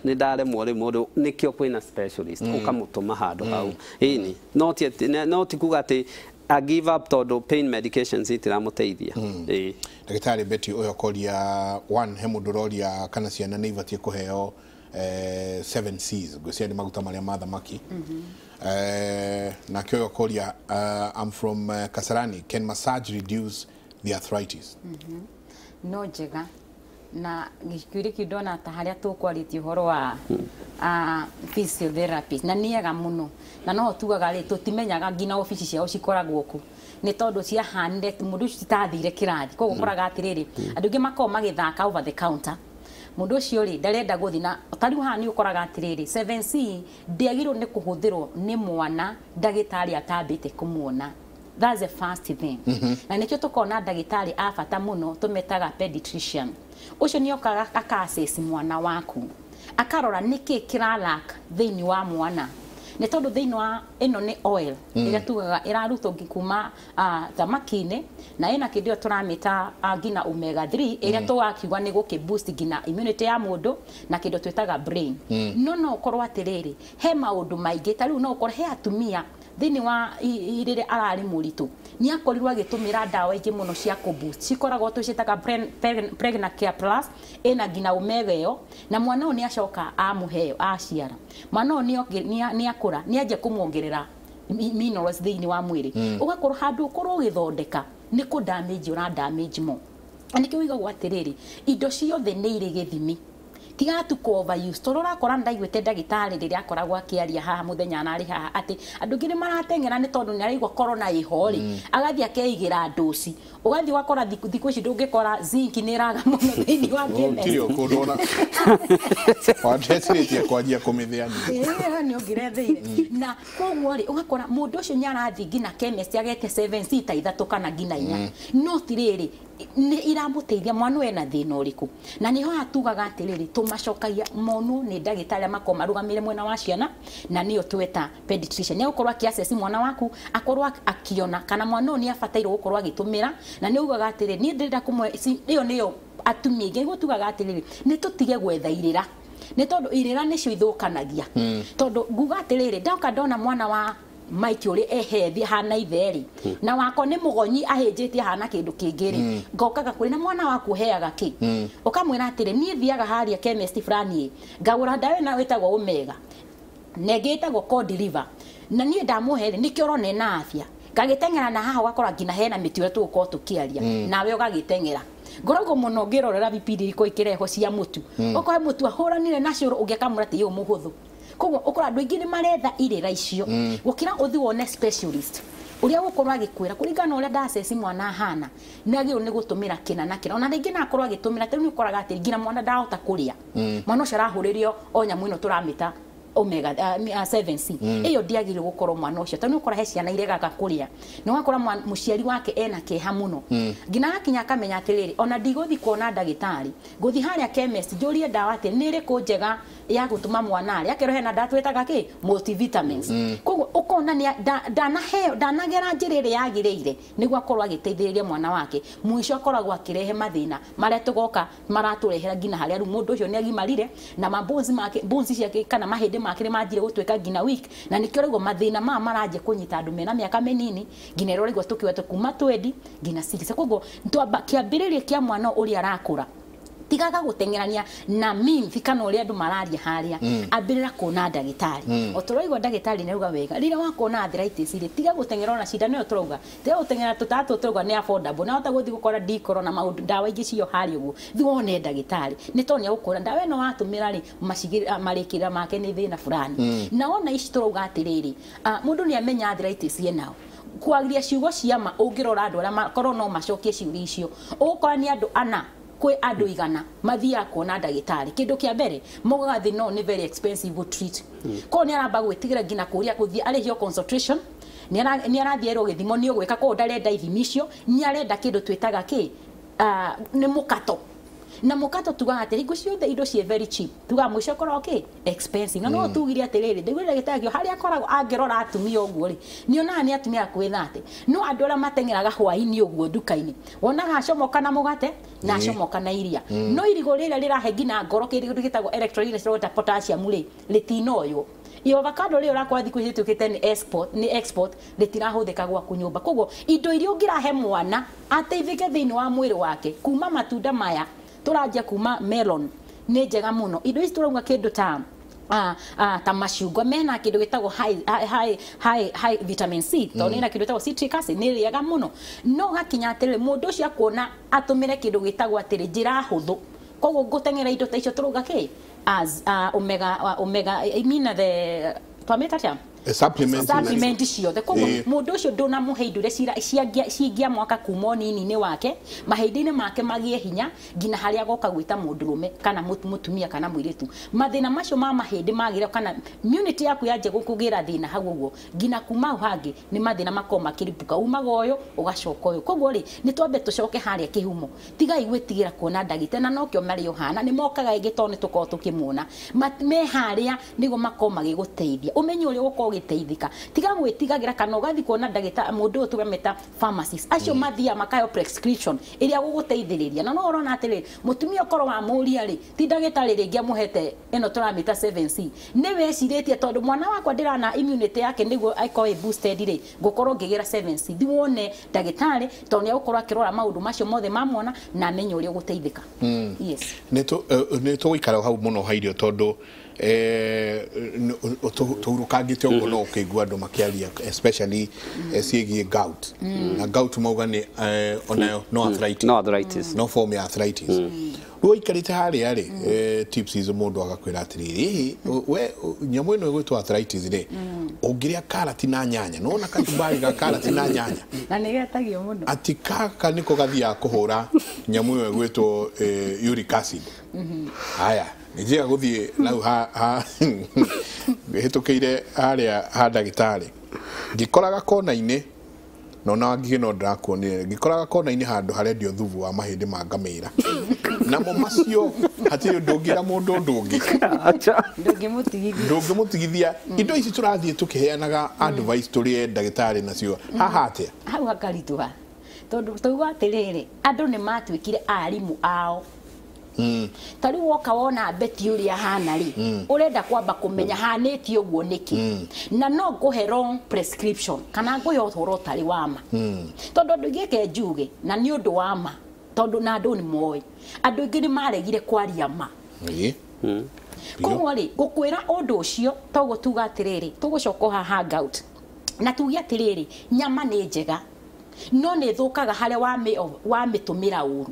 nĩ ndaremwo rĩ mũndũ nĩkĩo kwĩna specialist ũkamũtũma handũ hau ĩni no ti kuga atĩ I give up tondũ pain medications itiramũteithia ndagĩtarĩ Betty ũyũ koria one he mũndũ ũroria kana ciana nĩ ibatiĩ kũheo 7Cs ngwĩciria nĩ maguta marĩa ma thamaki nake ũyũ koria I'm from Kasarani can massage reduce the arthritis no njega na gĩkũrĩ kĩndona ta harĩa tũkwarĩtie ũhoro wa physiotherapy na nĩega mũno na no tugaga rĩ tũtimenyaga ngina ofici ciao cikoragwo ku nĩ tondũ ciahanire mũndũ ũcio citathire kĩrathi koguo ũkoraga atĩrĩrĩ andũ angĩ makoragwo magĩthaka over the counter mũndũ ũcio rĩ ndarenda gũthiĩ na tarĩu haha nĩ ũkoraga atĩrĩrĩ 7C ndĩagĩrĩirwo nĩ kũhũthĩrwo nĩ mwana ndagĩtarĩ atambĩte kũmuona that's the first thing na nĩkĩo tũkona ndagĩtarĩ a bata mũno tũmetaga pediatrician ũcio nĩ okaga akassess mwana waku akarora nĩkĩ kĩralaka thĩinĩ wa mwana nĩ tondũ thĩinĩ wa ĩno nĩ oil ĩrĩa tugaga ĩrarutwo kuma thamaki-inĩ na ĩna kĩndũ tũramĩta ngina omega 3 ĩrĩa tũgakiuga nĩ gũkĩ boost ngina immunity ya mũndũ na kĩndũ twĩtaga brain no ũkorwo atĩrĩrĩ he maũndũ maingĩ ta rĩu no ũkorwo he atumia thĩinĩ wa rĩrĩa ararĩ mũritũ nĩ akorirwo agĩtũmĩra ndawa ingĩ mũno cia kũboost cikoragwo twĩtaga pregnant care plus ĩna ngina omega ĩyo na mwana ũyũ nĩ acoka amũheo aciara mwana ũyũ nĩ akũra nĩ anjia kũmuongerera minerals thĩinĩ wa mwĩrĩ ũgakorwo handũ ũkorwo ũgĩthondeka nĩ kũ damage ũra damage mo nĩkĩo wĩigagwo atĩrĩrĩ indo ciothe nĩ irĩ gĩthimi tiga tu overuse tondũ ũrakora ndaiguĩte ndagĩtarĩ rĩrĩa akoragwo akĩaria haha mũthenya narĩ haha atĩ andũ ngĩ nĩ marateng'era nĩ tondũ nĩ araigua corona ĩho rĩ agathiĩ akeigĩra ndũci ũgathiĩ ũgakora thikũ ici ndũngĩkora zinc nĩ ĩraga mũno thĩinĩ wa wandecirĩtie kwanjia kũmĩthĩania nĩ ũngĩretheire na koguo rĩ ũgakora mũndũ ũcio nĩ arathiĩ ngina chemist agete 7C ta 3 kana ngina 4 no ti rĩrĩ nĩ iramũteithia mwana wena thĩna ũrĩkũ na nĩho atugaga atĩrĩrĩ tũmacokagia monu nĩ ndagĩtarĩ makorwo marũgamĩrĩre mwena wa ciana na nĩyo tweta pediatrician nĩ gũkorwo akĩassess mwana waku akorwo akĩona kana mwana ũyũ nĩ abatairwo gũkorwo agĩtũmĩra na nĩ ugaga atĩrĩrĩ niĩ ndĩrenda kũmwe ĩyo nĩyo atumia aingĩ nĩguo tugaga atĩrĩrĩ nĩ tũtige gwetha irĩra nĩ tondũ irĩra nĩcio ithũkanagia tondũ nguga atĩrĩrĩ ndoka ndona mwana wa Mike uri ehethi hana itheri na wako ni mugonyi ahenjete hana kindu kingiri ngokaga kuri na mwana waku heaga ki ukamwira atire nie thiaga haria chemist fulani ngagura ndawe na wetagwo omega negitagwo code liver na nie ndamuhere nikio urone na afya ngagitengera na haha wakora ngina hena mitiwe tuko tukiaria nawe ugagitengera ngorogo muno ngirorera bipindi iko ikireho cia mutu ukohe mutu ahuranire nacio ungikamura ti yo muhuthu koguo ukora andu ingi ni maretha irira icio gukira uthi wone specialist uria gukorwa agikwira kuringana uria ndaceci mwana hana nagiro ni gutumira kina na kina ona ringi na akorwa agitumira tani ukoraga ati ngina mwana ndahota kuria mwana ucio arahuririo onya mwino turamita omega 7C iyo ndiagire gukorwo mwana ucio tani ukora he ciana iregaga kuria no wakora muciari wake ena keha muno ngina akinya akamenya atiriri ona ndiguthi kuona ndagitari guthi haria chemist njurie ndawa ati nire ku njega ya gutuma mwana ari akero hena ndatwetaga ki multivitamins koguo ukona ni ndanagera njirire yagireire niguo akorwo agiteithiriria mwana wake mwisho akoragwo akirehe mathina maria tugoka maraturehera ngina haria ru mundu ucio ni agimarire na mabonzi make bonzi ciake kana mahindi make ni manjire gutweka ngina week na nikio rego mathina maraje kunyita andu mena miaka minini ngina rego tukiwa tukuma 20 ngina 6 koguo ntwamba kiambiririe kia mwana uri arakura tigaga gutengerania na mimfi kana uri andu mararia haria ambirira kuona ndagitari otoroigo ndagitari ne ruga wega rira wakona arthritis ri tiga gutengera na shida no turuga tiga gutengera tutatu turuga ni affordable na ota guthi gukora dikoro na maundu ndawa ingi cio hari ugu thione ndagitari ni tonya gukora ndawa no watumira ri macigira marikira make ni thina fulani na ona ici turuga atiriri mundu ni amenya arthritis yenao kwagiria ciugo ciama ungirora andu aria makorwo no macokie ciuri icio ukora ni andu ana kwe andu igana mathia kuona ndagitari kindu kia mbere mugathi no ni very expensive to treat ko ni aramba gwitigira ngina kuria kuthia arihio concentration ni arathierwo githimo ni ugwika ko ndarenda ithimicio ni arenda kindu twitaga ki ni mukato na mukato tugaga atiri guciothe indo cie very cheap tuga mwisho korwo ki expensive no tugire atiriri ndigwira gitagio hari akoragwo angirora atumia uguo ri ni ona ni atumia kwitha ati no andu ara matengeraga hwaini uguo dukaini wonaga acomoka na mugate na acomoka na iria no irigo rira rirahe ngina ngoro kiri gitagwo electrolytes rota potassium ri litinoyo iyo avocado ri urakwa thiku ici tukite ni export litirahuthika gwa kunyumba koguo indo iria ungirahe mwana ateithike thiini wa mwiri wake kuma matunda maya turajia kuma melon ni njega muno indo ici turauga kindu ta ta macungwa mena kindu gitagwo high vitamin C to ni na kindu gitagwo citric acid ni riega muno no gakinya atire mundu ucio akuona atumire kindu gitagwo atire njira huthu koguo gutengera indo ta icio turauga ki as omega I mean the twameta supplement ciothe koguo mundu ucio ndona muheindure ciangia mwaka kuma nini ni wake maheindine make magie hinya ngina haria goka gwita mundurume kana mutumia kana mwiritu mathina macio ma mahindi magira kana immunity yaku yaje gukugira thina hau uguo ngina kuma hangi ni mathina makoma kiripuka umaga uyu ugacoka uyu koguo ri ni twambe tucoke haria kihumo tiga igwitigira kuona ndagite na nokio mari uhana ni mokaga igitone tuko tukimuna me haria nigo makoma giguteithia umenye uri uko giteithika tiga gwitigagira kana ugathi kuona ndagita mundu tugameta pharmacist acio mathia makayo prescription iria guguteithiriria na no urona atiriri mutumia ukoro wa muria ri ti ndagitari ringi amuhete eno turamita 7C ni weciritie tondu mwana wakwa ndirana immunity yake niguo aikoe boosted ri gukorwo ngigira 7C thiwone ndagitari tondu ukorwo akirora maundu macio mothe mamwona na amenye uria guteithika yes ne to ikara hau muno hairio tondu turukangite uguo no ukigua andu makiaria especially ciigie gout na gout mauga ni onayo no arthritis no form ya arthritis ro ikarite haria ri tips izo mundu agakwira atiriri we nyamu ino gwitwa arthritis ri ungiria karati na nyanya no na katumbari ga karati na nyanya na nigetagio muno ati kaka niko gathia kuhura nyamu ino gwitwa uric acid haya nijia guthie nau hitukiire haria ha ndagitari ngikoraga kona-ini nona ngige no ndakuonire ngikoraga kona-ini handu harendio thubu wa mahindi ma ngamira namo macio hatiri ndungira mundu ndungi ndungimutigithia indo ici turathie tukiheanaga advice turi ndagitari nacio haha atia hau hakarituha tondu tuga atiriri andu ni matwikire arimu ao tari woka wona beti uri hana ri urenda kwamba kumenya haneti uguo niki na no nguhe wrong prescription kana nguhe uhoro tari wama tondu ndugike njuge na ni undu wama tondu na andu ni moy andu ingi ni maregire kwaria ma koguo ri gukwira undu ucio togo tuga atiriri tugucoka haha out na tugia atiriri nyama ni njega no ne thukaga hare wa mitumira uru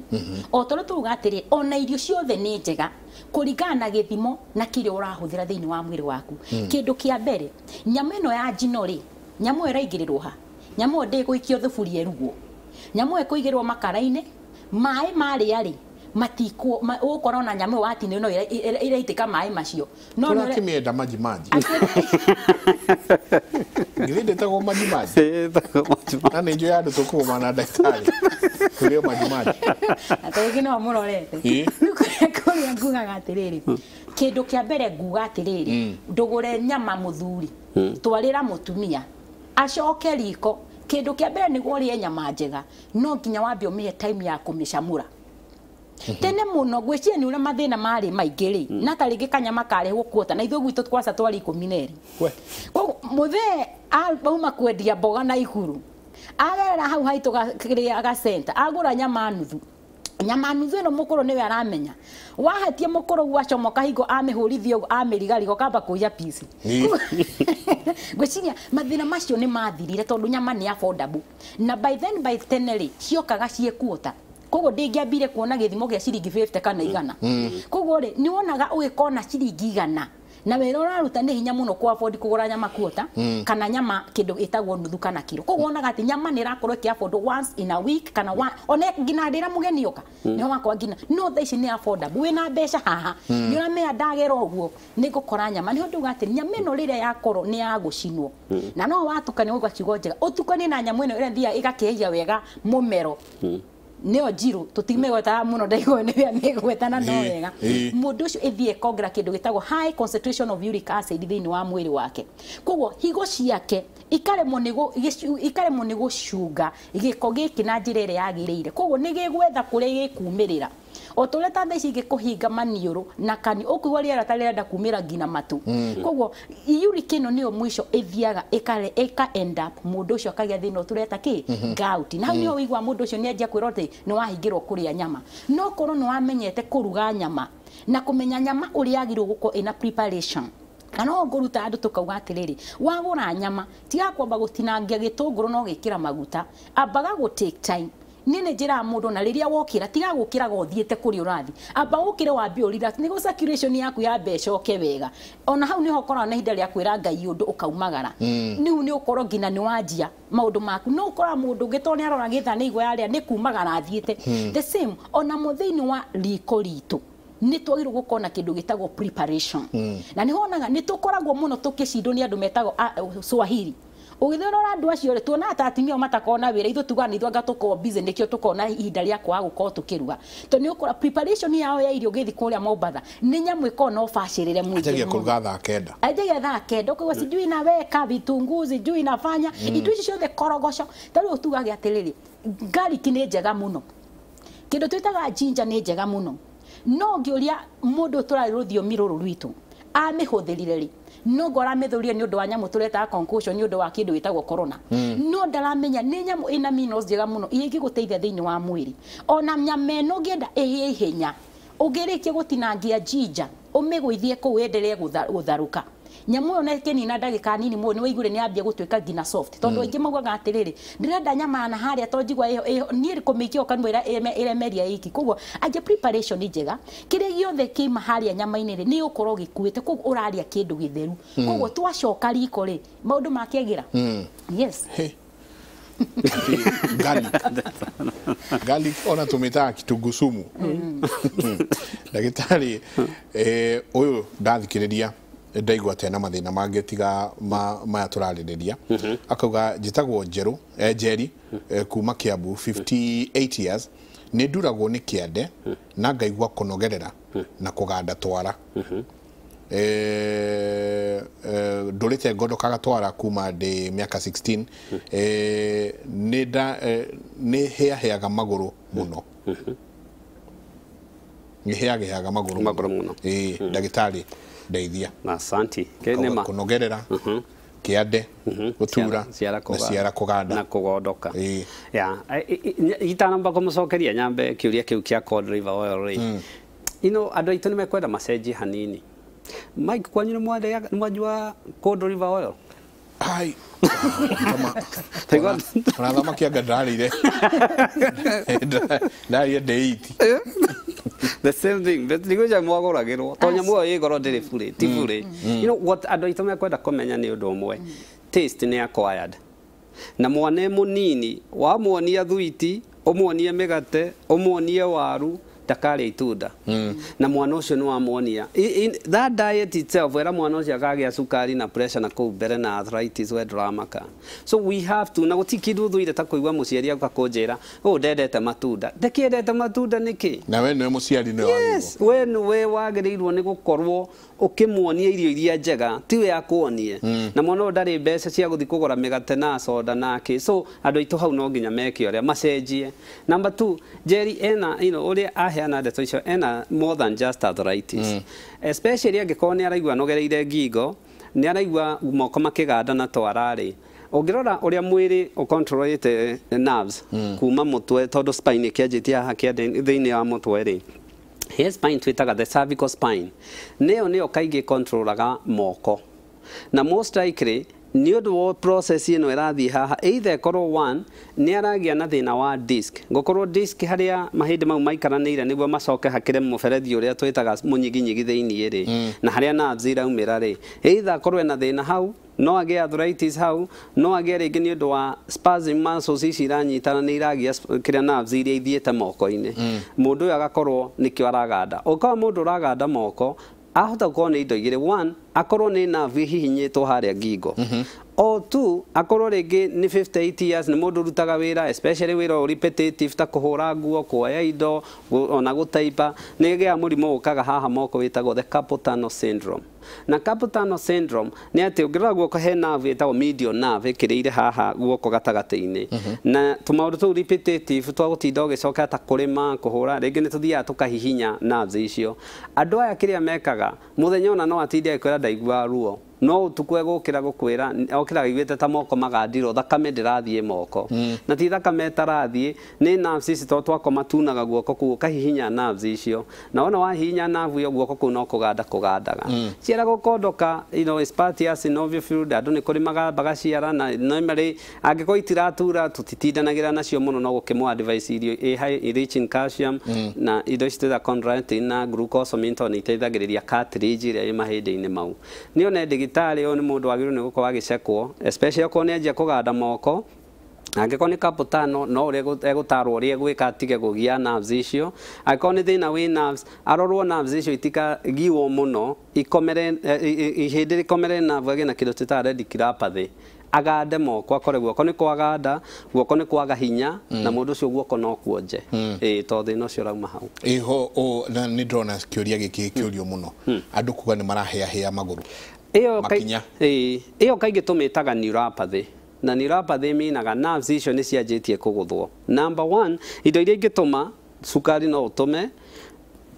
o toro tuga atiri ona irio ciothe ni njega kuringana githimo na kire urahuthira thiini wa mwiri waku kindu kia mbere nyama ino ya njino ri nyamu iraigiriro ha nyamu ndi guikio thufuria erugo nyamu ekuigirwo makaraine mai mari ari matiko ukorona nyamu watini no iraitika mai macio no no kimienda maji ngirinde tago maji na njo ya ndu kuma na daktari kurio maji atogino amurorete kuria nguga gatiriri kindu kia mbere nguga atiriri ndugure nyama muthuri twarira mutumia acoke riko kindu kia mbere niguo rie nyama njega no nginya wambie umie time ya kumicamura tene muno gwiciria ni ure mathina mari maingiri na taringi kanyama kare gukuota na ithu gwitu twaca twari 12 ko muthe auma kwendia mboga na iguru agera hau haitu ga center agura nyama nuthu ino mukuru niwe aramenya wahatie mukuru gwacomoka hingo amihurithio amerigarigo kamba kuya pisi gwiciria mathina macio ni mathirire tondu nyama ni affordable na by teneri ciokaga ciekuota kogo ndingiambire kuona githimo gia ciringi 50 kana igana kogo ri ni wonaga ugikona ciringi igana na wera uraruta ni hinya muno ku afford kugura nyama kuota kana nyama kindu itagwo nuthu kana kilo kogo wonaga ati nyama ni rakorwo ki afford once in a week kana one ngina ndira mugeni oka niho wakwa ngina no thaici ni affordable wina mbeca haha ni uramenya ndagera uguo ni gukora nyama niho nduga ati nyama ino rire yakoro ni ya gucinwo na no watukania ugwa cigo njega utukanie na nyama ino ire thia igakehia wega mumero neo jiru tutimegweta muno ndaigo ni ya megwetana no wega mundu ucio ithie kongra kindu gitagwo high concentration of uric acid thiini wa mwiri wake koguo higo ciake ikaremwo ni gucunga giko giki na njira ire yagiriire koguo ni gigwetha kuri gikumirira o tuleta thaici gikuhinga maniuru na kani ukuigwa riera tarenda kumira ngina matu koguo uric ino niyo mwisho ithiaga ika end up mundu ucio akagia thina tureta ki gout na niyo wigwa mundu ucio ni anjia kwirote ni wahingirwo kuria nyama no korwo ni wamenyete kuruga nyama na kumenya nyama uri agirwo guko ina preparation kana nguruta andu tukauga atiriri wagura nyama tiga kwamba gutinangia gitunguru no gikira maguta ambaga go take time nene njira mundu na riria wokira tiga gukira gothiete kuri urathi amba ukire wambie relax nigo circulation yaku ya mbecoke wega ona hau niho korana na hinda ria kwira ngai undu ukaumagara niu ni ukorwo ngina ni wanjia maundu maku no ukora mundu ngitoni arora githa ni igwa yaria ni kumagara athiete the same ona muthiini wa riko ritu ni twagirwo gukona kindu gitagwo preparation na ni honaga ni tukoragwo muno tukicindwo ni andu metagwo Swahili ugithora andu acio tuona atatimio matakona wira ithu tugana ithu anga tuko busy nikio tukona ihinda ria kwa gukorwo tukiruga to ni ukora preparation yao ya irio githi kuria Mombasa ni nyamu ikona ofacirire mwingi ajagia kuruga thaa kenda kwa sijui na weka vitunguzi juu inafanya itu icio ciothe korogosho tari tugage atiriri garlic ni njega muno kindu twitaga ginger ni njega muno no ngiuria mundu turari ruthiomi ruru rwitu amihuthirire ri no gora methurie ni undu wa nyamu tureta concussion ni undu wa kindu witagwo corona no ndaramenya ni nyamu ina minerals njega muno ingi guteithia thiini wa mwiri ona nyameno ngienda ihenya ugirikie gutinangia ginger umigwithie ku endelee gutharuka nyamu ona kenina ndagika nini mu ni waigure ni ambia gutwika ngina soft tondu ingi magwaga atiriri ndirenda nyama na haria tonjigwa ni rikomikio kanwira iremeria iki koguo aje preparation njega kire giothe kima haria nyama-ini ri ni ukorwo gikuite koguo uraria kindu githeru koguo twacoka riko ri maundu makiagira yes garlic ona tumita kitungu sumu ndagitari uyu ndathikiriria ndaigwa tena mathina mange tiga maya turaririria akauga njitagwo Njeri kuma Kiambu 58 years ni nduragwo ni kiande na ngaigwa kunogerera na kuganda twara ndurite ngondo kaga twara kuma de miaka 16 ni heaga maguru muno ngiheaga maguru muno ndagitari ndeithia asante kenema kunogerera kiande gutura na ciara kuganda na kugondoka ya itanamba kumucokeria nyambe kiuria kiu kia Cod Liver Oil ri andu aitu ni mekwenda macenji hanini Mike kwanyu ni mwajua Cod Liver Oil ai kama na thama kia gadarire ndari Ndereti the same thing but niguja mwagoragirwo tonya muo igoro ndiri bure ti bure what andu aitu mekwenda kumenya ni undu umwe taste ni acquired na mwane munini wa muonia thuiti umuonie migate umuonie waru ndakari itunda na mwana ucio ni wamuonia that diet itself era mwana ucio akagia sukari na pressure na kubere na arthritis we dramaka so we have to na gutikindu thuire ta kuigwa muciari akakunjira ndendete matunda ndekiendete matunda niki na we ni muciari ni wagirwo yes we wagirirwo ni gukorwo ukimuonia irio iria njega tiwe akuonie na mwana ndari mbeca cia guthi kugura migate na soda nake so andu aitu hau no nginya meke uria macenjie number 2 Jerry ena uria aheana ndeto icio ena more than just arthritis especially angikorwo ni araigua nogereire ngingo ni araigua moko makiganda na twarari ungirora uria mwiri ucontrolate nerves kuma mutwe tondu spine kianjitie haha thiini wa mutwe ri here spine twitaga the cervical spine neo kaigi controlaga moko na most likely ni undu process ino irathi haha either korwo one ni aragia na thina wa disc ngokorwo disc haria mahindi mau maikaranire niguo macoke hakire muberethi uria twitaga munyiginyigi thiini ri na haria nerves iraumira ri either korwo na thina hau no age arthritis hau no age ringi ni undu wa spasm muscles ici iranyitana ni iragia kiria nerves iria ithiete moko-ini mundu uyu agakorwo nikio araganda ukawa mundu uraganda moko ahota gukorwo ni indo igiri one akorwo ni nerve hihinyitwo haria ngingo o tu akorwo ringi ni 58 years ni mundu rutaga wira especially wira repetitive ta kuhura nguo kuoya indo ona gutaipa ni gea murimu ukaga haha moko witagwo the carpal tunnel syndrome na carpal tunnel syndrome ni ati ungirora guoko he nerve itagwo medial nerve ikiriire haha guoko gatagati-ini na tumaundu tu repetitive twa gutinda ugicoka ta kurima kuhura ringi ni tuthia tukahihinya nerves icio andu aya kiria mekaga muthenya ona no atinde akwira ndaigua ruo no tukwe gukira gukwira okira igwete ta moko magandiro thakame ndirathie moko na ti thakame tarathie ni nerves ici twakoma tunaga guoko ku kahihinya nerves icio na ona wahihinya nerve yo guoko ku no kugandaga ciara gukondoka spartia synovial fluid andu ni kuri magabaga ciara na no mari angiko itiratura tutitindanagira nacio muno no gukimwa advice irio high rich in calcium na indo citha chondroitin na glucosamine ni iteithagiriria cartilage iria mahindi-ini mau ni one digitari o ni mundu wagiru ni gukorwo agicekwo especially ko ni anjia kuganda moko angiko ni carpal tunnel no uri egutarwo uri egwika atige gugia nerves icio angiko ni thina wi nerves arorwo nerves icio itika giwo muno ikomere ihindi rikomere nerve agi na kindu tita radiculopathy agande moko akore guoko ni kwaganda guoko ni kwaga hinya na mundu ucio guoko no kuonje to thina ucio rauma hau ho na ni ndrona kiuria giki kiurio muno andu kuga ni marahea maguru iyo kaigi tumitaga neuropathy na neuropathy meanaga nerves icio ni cianjitie kuguthwo number 1 indo iria ingituma sukari no utume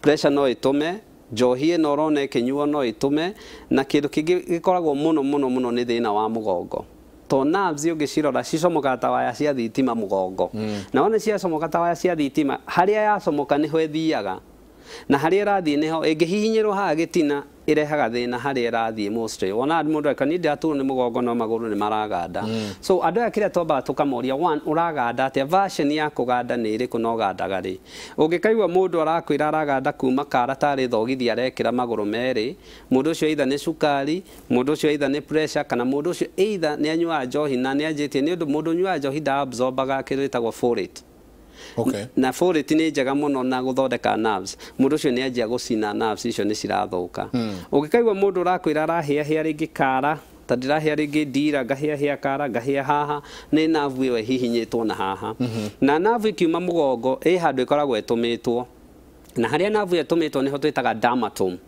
pressure no itume njohi no rone kinyuo no itume na kindu kingi gikoragwo muno ni thina wa mugongo to nerves ungicirora cicomoka ta waya cia thitima mugongo na one ciacomoka ta waya cia thitima haria yacomoka niho ethiaga na haria rathie niho ingihihinyirwo haha gitina irehaga thina haria rathie mostly ona mundu akanidi aturu ni mugongo no maguru ni maraganda so andu akira toba tukamoria one uraganda atia version ya kuganda ni iriku no gandaga ri ungikaigwa mundu arakwira araganda kuma karatari thogithia arekira maguru meri mundu ucio either ni sukari mundu ucio either ni pressure kana mundu ucio either ni anyua njohi na ni anjitie ni undu mundu nyua njohi da absorbaga kindu itagwo folate na folate ni njega muno na guthondeka nerves mundu ucio ni anjia gucina nerves icio ni cirathuka ungikaigwa mundu urakwira arahia ringi kara ta ndirahia ringi ndira ngahia kara ngahia haha ni nerve iyo hihinyitwo na haha na nerve kiuma mugongo handu ikoragwo etumitwo na haria nerve etumitwo niho twitaga dermatome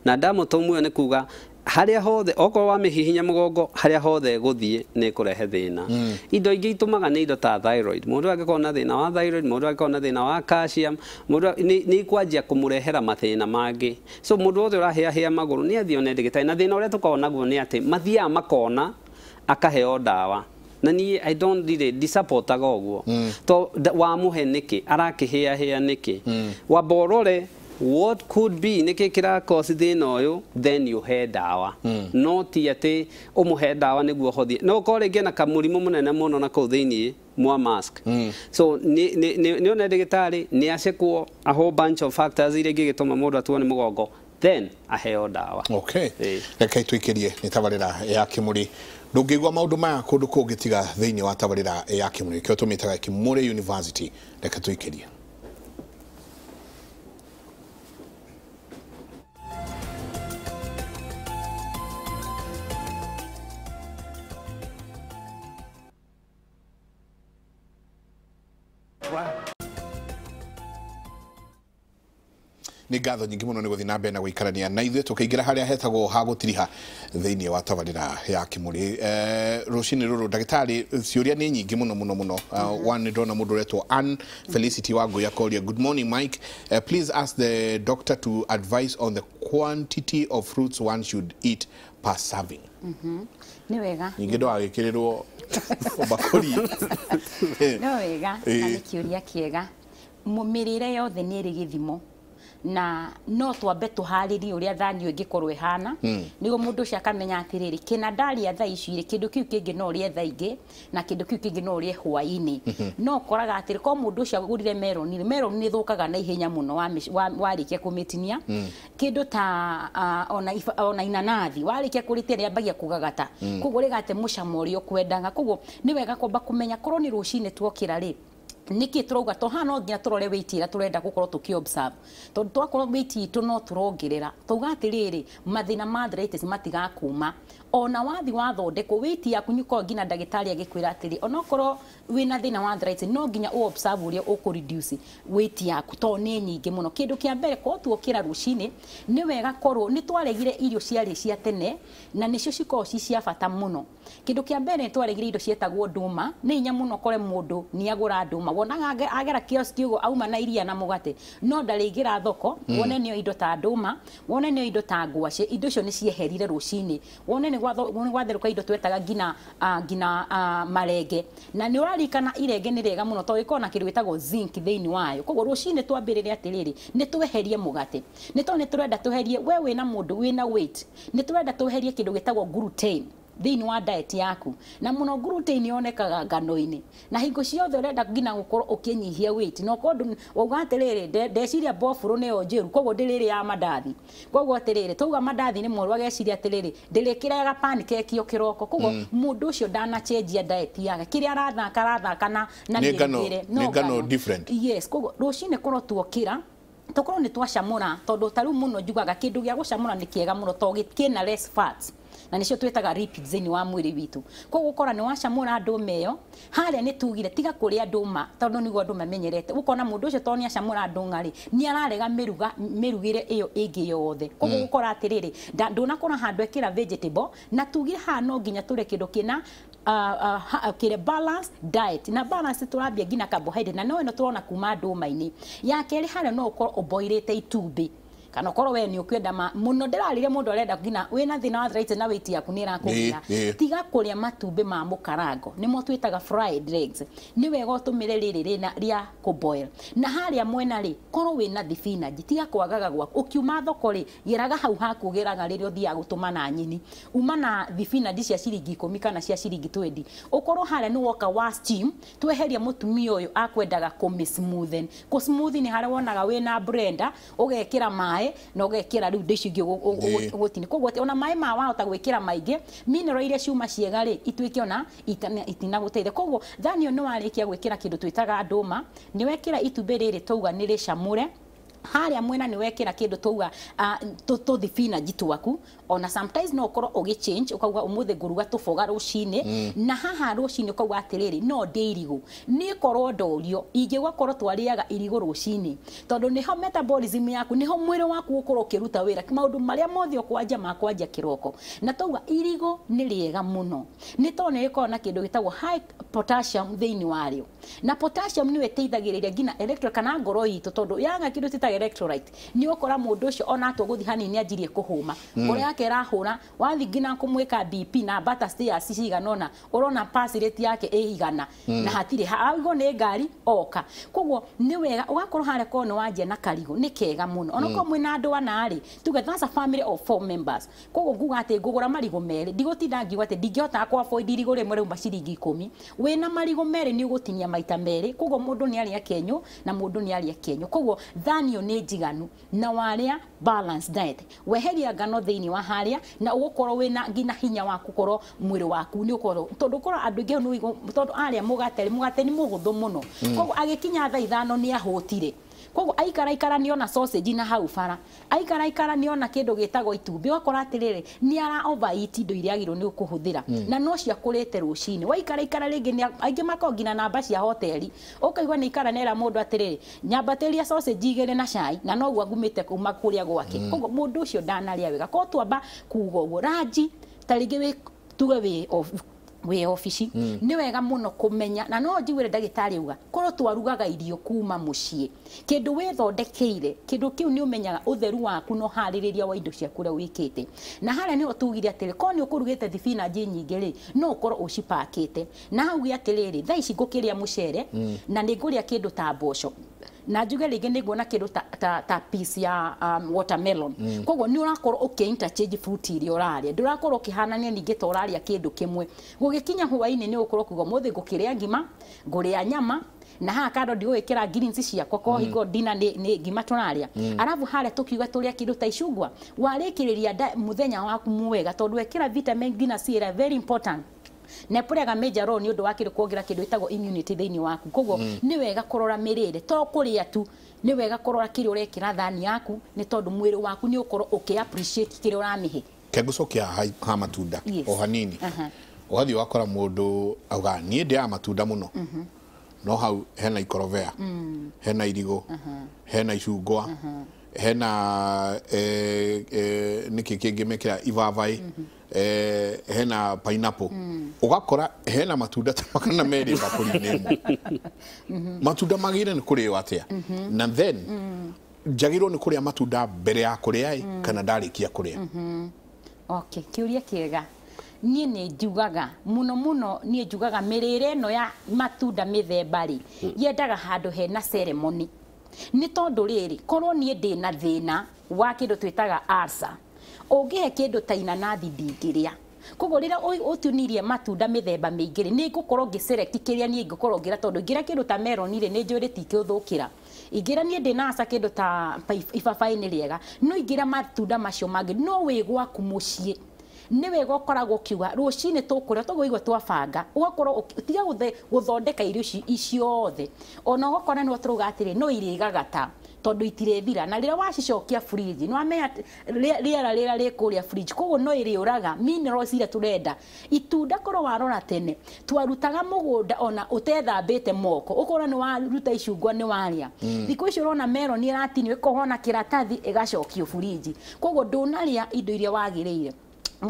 na dermatome yo ni kuga haria hothe okorwo wa mihihinya mugongo haria hothe guthie ni kurehe thina indo ingi itumaga ni indo ta thyroid mundu angĩkorwo na thina wa thyroid mundu angĩkorwo na thina wa calcium mundu ni kwanjia kumurehera mathina mangi so mundu wothe urahia maguru ni athio ne ndagĩtarĩ na thina uria tukorwo naguo ni ati mathia makona akaheo dawa na ni I don't really disappointaga uguo to wa muhe niki arakihia niki wa borore what could be niki kira cause thina uyu then you head dawa no ti ati umuhe dawa niguo hothie no ko ringi na kamurimu munene muno na ko thiini mwa mask so ni ona ndagĩtarĩ ni acekwo a whole bunch of factors iria ingĩgĩtũma mũndũ atuo nĩ mũgongo then aheo dawa okay reke tuikirie ni tabarĩra ya Kimuri ndũngĩigua maũndũ maya kũndũ kũngĩ tiga thĩinĩ wa tabarĩra ya Kimuri kĩo tũmĩtaga Kimuri University reke tuikirie ni ngatho nyingi muno ni guthi na mbere na guikarania na ithuĩ tukaingira haria hetagwo ha gutiriha thĩinĩ wa tabarĩra ya Kimuri rucini ruru ndagĩtarĩ ciũria ni nyingi muno one ndona mũndũ retwo Ann Felicity Wangui akoria good morning Mike please ask the doctor to advise on the quantity of fruits one should eat per serving ni wega nyingi ndo agĩkĩrĩrwo bakuri no wega na ni kiũria kiega mũmirĩre yothe nĩ ĩrĩ gĩthimo na no twambe tuharĩrie uria thani ĩngĩkorwo ihana nĩguo mũndũ ũcio akamenya atĩrĩrĩ kĩna ndaria thaa ici rĩ kĩndũ kĩu kĩngĩ no rĩe thaa ingĩ na kĩndũ kĩu kĩngĩ no rĩe hwaĩ-inĩ no koraga atĩrĩ ko mũndũ ũcio agũrire meroni nĩ thũkaga na ihenya mũno warĩkia kũmĩtinia kĩndũ ta ona inanathi warĩkia kũrĩtia rĩambagia kũgagata koguo rĩgate mũcamo ũrĩa ũkwendaga koguo nĩ wega kwamba kũmenya korwo nĩ rũcinĩ tuokĩra rĩ niki turauga to hano nginya turore weight ira turenda gukorwo tuki observe to twakorwo weight itu no turongerera tuga atiriri mathina ma arthritis matiga kuma ona wathi wathondeko weight yaku nyuko nginya ndagĩtarĩ agikwira atiri ona korwo wina thina wa arthritis no nginya u observe uria uku reduce weight yaku to ni nyingi muno kindu kia mbere ko tuokira rucini ni wega korwo ni twaregire irio ciarĩ cia tene na nicio cikorwo ci cia bata muno kindu kia mbere twaregire irio cietagwo nduma ni inya muno kore mundu ni agura nduma wonaga agera kioski ugo auma na iria na mugate no ndarĩgira thoko wone nĩ indo ta nduma wone nĩ indo ta ngwaci indo icio nĩ cieherire rucini wone nĩ gwatherũka indo twetaga ngina marenge na nĩ ũrarikana irenge nĩ rĩega mũno to ĩkorwo na kĩndũ gĩtagwo zinc thĩinĩ wayo koguo rucini twambĩrĩre atĩrĩrĩ nĩ tweherie mugate nĩ to nĩ tũrenda tweherie we wĩna mũndũ wĩna weight nĩ tũrenda tweherie kĩndũ gĩtagwo gluten thĩinĩ wa diet yaku na muno gluten yonekaga ngano-inĩ na hingo ciothe urenda ngina gukorwo ukinyihia weight no kondu wauga atiriri ndeciria bofuru nĩyo njĩru koguo ndĩrĩrĩ ya mandathi koguo atiriri tuga mandathi nĩ mwarwa geciria atiriri ndĩrĩkĩraga pancake kĩroko koguo mũndũ ũcio ndana change diet yake kĩrĩa arathaka na nĩ ngano different yes koguo rũcinĩ korwo tuokĩra tokorwo nĩ twacamũra tondũ taru muno njugaga kĩndũ gĩa gũcamũra nĩ kĩega mũno to kĩna less fats na nicio twetaga lipids thĩinĩ wa mwĩrĩ witũ koguo ukora nĩ wacamũra ndũma ĩyo harĩa nĩ tugire tiga kũrĩa ndũma tondũ nĩguo andũ mamenyerete ukona mũndũ ũcio tondũ nĩ acamũra ndũma rĩ nĩ ararega mĩrugĩre ĩyo ĩngĩ yothe koguo ukora atĩrĩrĩ ndũnakora handũ ekĩra vegetable na tugire haha no nginya tũre kĩndũ kĩna kĩrĩ balance diet na balance tũrambia nginya carbohydrate na no ĩno tũrona kuma ndũma-inĩ ya kerĩ harĩa no ũkorwo ũboirĩte itumbĩ kana korwo we ni ukwenda muno ndirarire mundu arenda ngina wina thina wa arthritis na weight yaku ni irakugira tiga kuria matumbĩ ma mukarango nimo twitaga fried eggs ni wega utumire riri ria kuboil na haria mwena ri korwo wina thibinaji tiga kwagaga gwaku ukiuma thoko ri geraga hau hakugeraga riri uthia gutuma na nyini uma na thibinaji cia ciringi 10 kana cia ciringi 20 ukorwo haria ni woka wa steam tweheria mutumia uyu akwendaga kumismoothen kusmoothen ni haria wonaga wina blender ugekira mai na ugekira riu ndici ingĩ gutini koguo ona mai ma wahota gwikira maingĩ mineral iria ciuma ciega ri ituike ona itina guteithia koguo thani no warikia gwikira kindu twitaga nduma ni wekira itumbĩ rĩrĩ twauga nĩ rĩcamũre haria mwena ni wekira kindu tuga tuthibinaji twaku ona sometimes no ukoro ugichange ukauga umuthe nguruga tuboga rucine na haha rucine ukauga atiriri no ndirigo ni korwo ndorio ingigwa korwo twariaga irigo rucine tondu niho metabolism yaku niho mwiri waku ukorwo kiruta wira maundu maria mothe kwanja kiroko na tuga irigo ni riega muno ni tondu riko na kindu gitagwo high potassium thiini wario na potassium ni weteithagiriria ngina electro kana ngoro itu tondu yanga kindu tita electrolyte ni ukora mundu ucio ona atwo guthi hanini anjirie kuhuma ngoro yake rahura wathi ngina kumwika BP na bata stairs ciganona urona pass rate yake igana na hatire hago ni ngari oka koguo ni wega ugakorwo hare kono wanjia na karigo ni kega muno ona ko mwina andu anari tuge that's a family of 4 members koguo nguga ati ngugura marigo meri ndigutinda ngiuga ati ndingihota kwa avoid irigo rimwe rumba ciringi 10 wina marigo meri ni ugutinia maita meri koguo mundu ni aria kenyo na mundu ni aria kenyo koguo thanio ni njiganu na waria balanced diet weheria ngano thiini wa haria na ugukorwo wina ngina hinya wa gukorwo mwiri waku ni ukorwo tondu korwo andu ingi no tondu aria mugate ni muhuthu muno koguo agikinya thaa 5 ni ahutire koguo aikara ni ona sausage na hau bara aikara ni ona kindu gitagwo itumbi wakora atiriri ni ara overeat indo iria agirwo ni kuhuthira na no cia kurete rucini waikara ringi ni aingi makongina namba cia hoteli ukaigwa ni ikara nera mundu atiriri nyambateria sausage igere na cai na no gwagumite kuma kuria gwake koguo mundu ucio ndanaria wega ko twamba kuuga uguo ranji taringi wi tuge we office ni wega muno kumenya na no njigwire ndagitari uga korwo twarugaga irio kuma mucii kindu withondekeire kindu kiu ni umenyaga utheru waku no haririria wa indo cia kuria wikite na haria ni otugire atiri ko ni ukurugite thibinaji nyingi ri no ukorwo ucipakite na haugi atiriri thaa ici ngukiria mucere na ni nguria kindu ta mboco na njuge ringi ni nguona kindu ta piece ya watermelon koguo ni urakorwo ukiinterchange fruit iria uraria ndurakorwo kihanania ningi ta uraria kindu kimwe gugikinya huaini ni ukorwo kugo muthi ngukiria ngima nguria nyama na ha kado ndigwikira greens ciakwa ko higo dina ni ngima turaria arabu haria tukiuga turia kindu ta icungwa warikiriria muthenya waku mwega tondu wekira vitamin ngina C ira very important na purega major role ni undu wakire kuongira kindu itagwo immunity thiini waku koguo ni wega kurora mirire to kuria tu ni wega kurora kiri urekira thani yaku ni tondu mwiri waku ni ukorwo appreciate kiri uramihe kegucokia ha matunda o hanini wathi wakora mundu auga nie ndia matunda muno no hau hena ikorovea hena irigo hena icungwa hena niki kingi mekira ivavai hena pineapple ugakora hena matunda tamakana meri bakuri nemo matunda magire ni kurio atia na then jagiro ni kuria matunda mbere ya kuria kana ndarikia kuria okay kiuria kiega nie ni njugaga muno nie njugaga mirire no ya matunda mithemba ri yendaga handu hena ceremony ni tondu riri korwo nie ndina thina wa kindu twitaga ulcer ungihe kindu ta inanathi ndingiria koguo rira utunirie matunda mithemba mingiri ni ngukorwo ngiselect kiria ni ngukorwo ngira tondu ngira kindu ta melon ri ni njuri tikithukira ingira nie ndina asa kindu ta ibabai ni riega no ingira matunda macio mangi no wigwaku mucii ni wega ukoragwo kiuga rucini tukuria tuguigwa twabanga ugakorwo tiga guthondeka irio iciothe ona ugakora ni waturuga atiri no irigagata tondu itirethira na rira wacicokia fridge no amenya rira rikuria fridge koguo no iriuraga minerals ira turenda itunda korwo warora tene twarutaga mugunda ona utethambite moko ukora ni waruta icungwa ni waria thiko icio urona melon iratini ikohona kiratathi igacokio fridge koguo ndunaria indo iria wagirire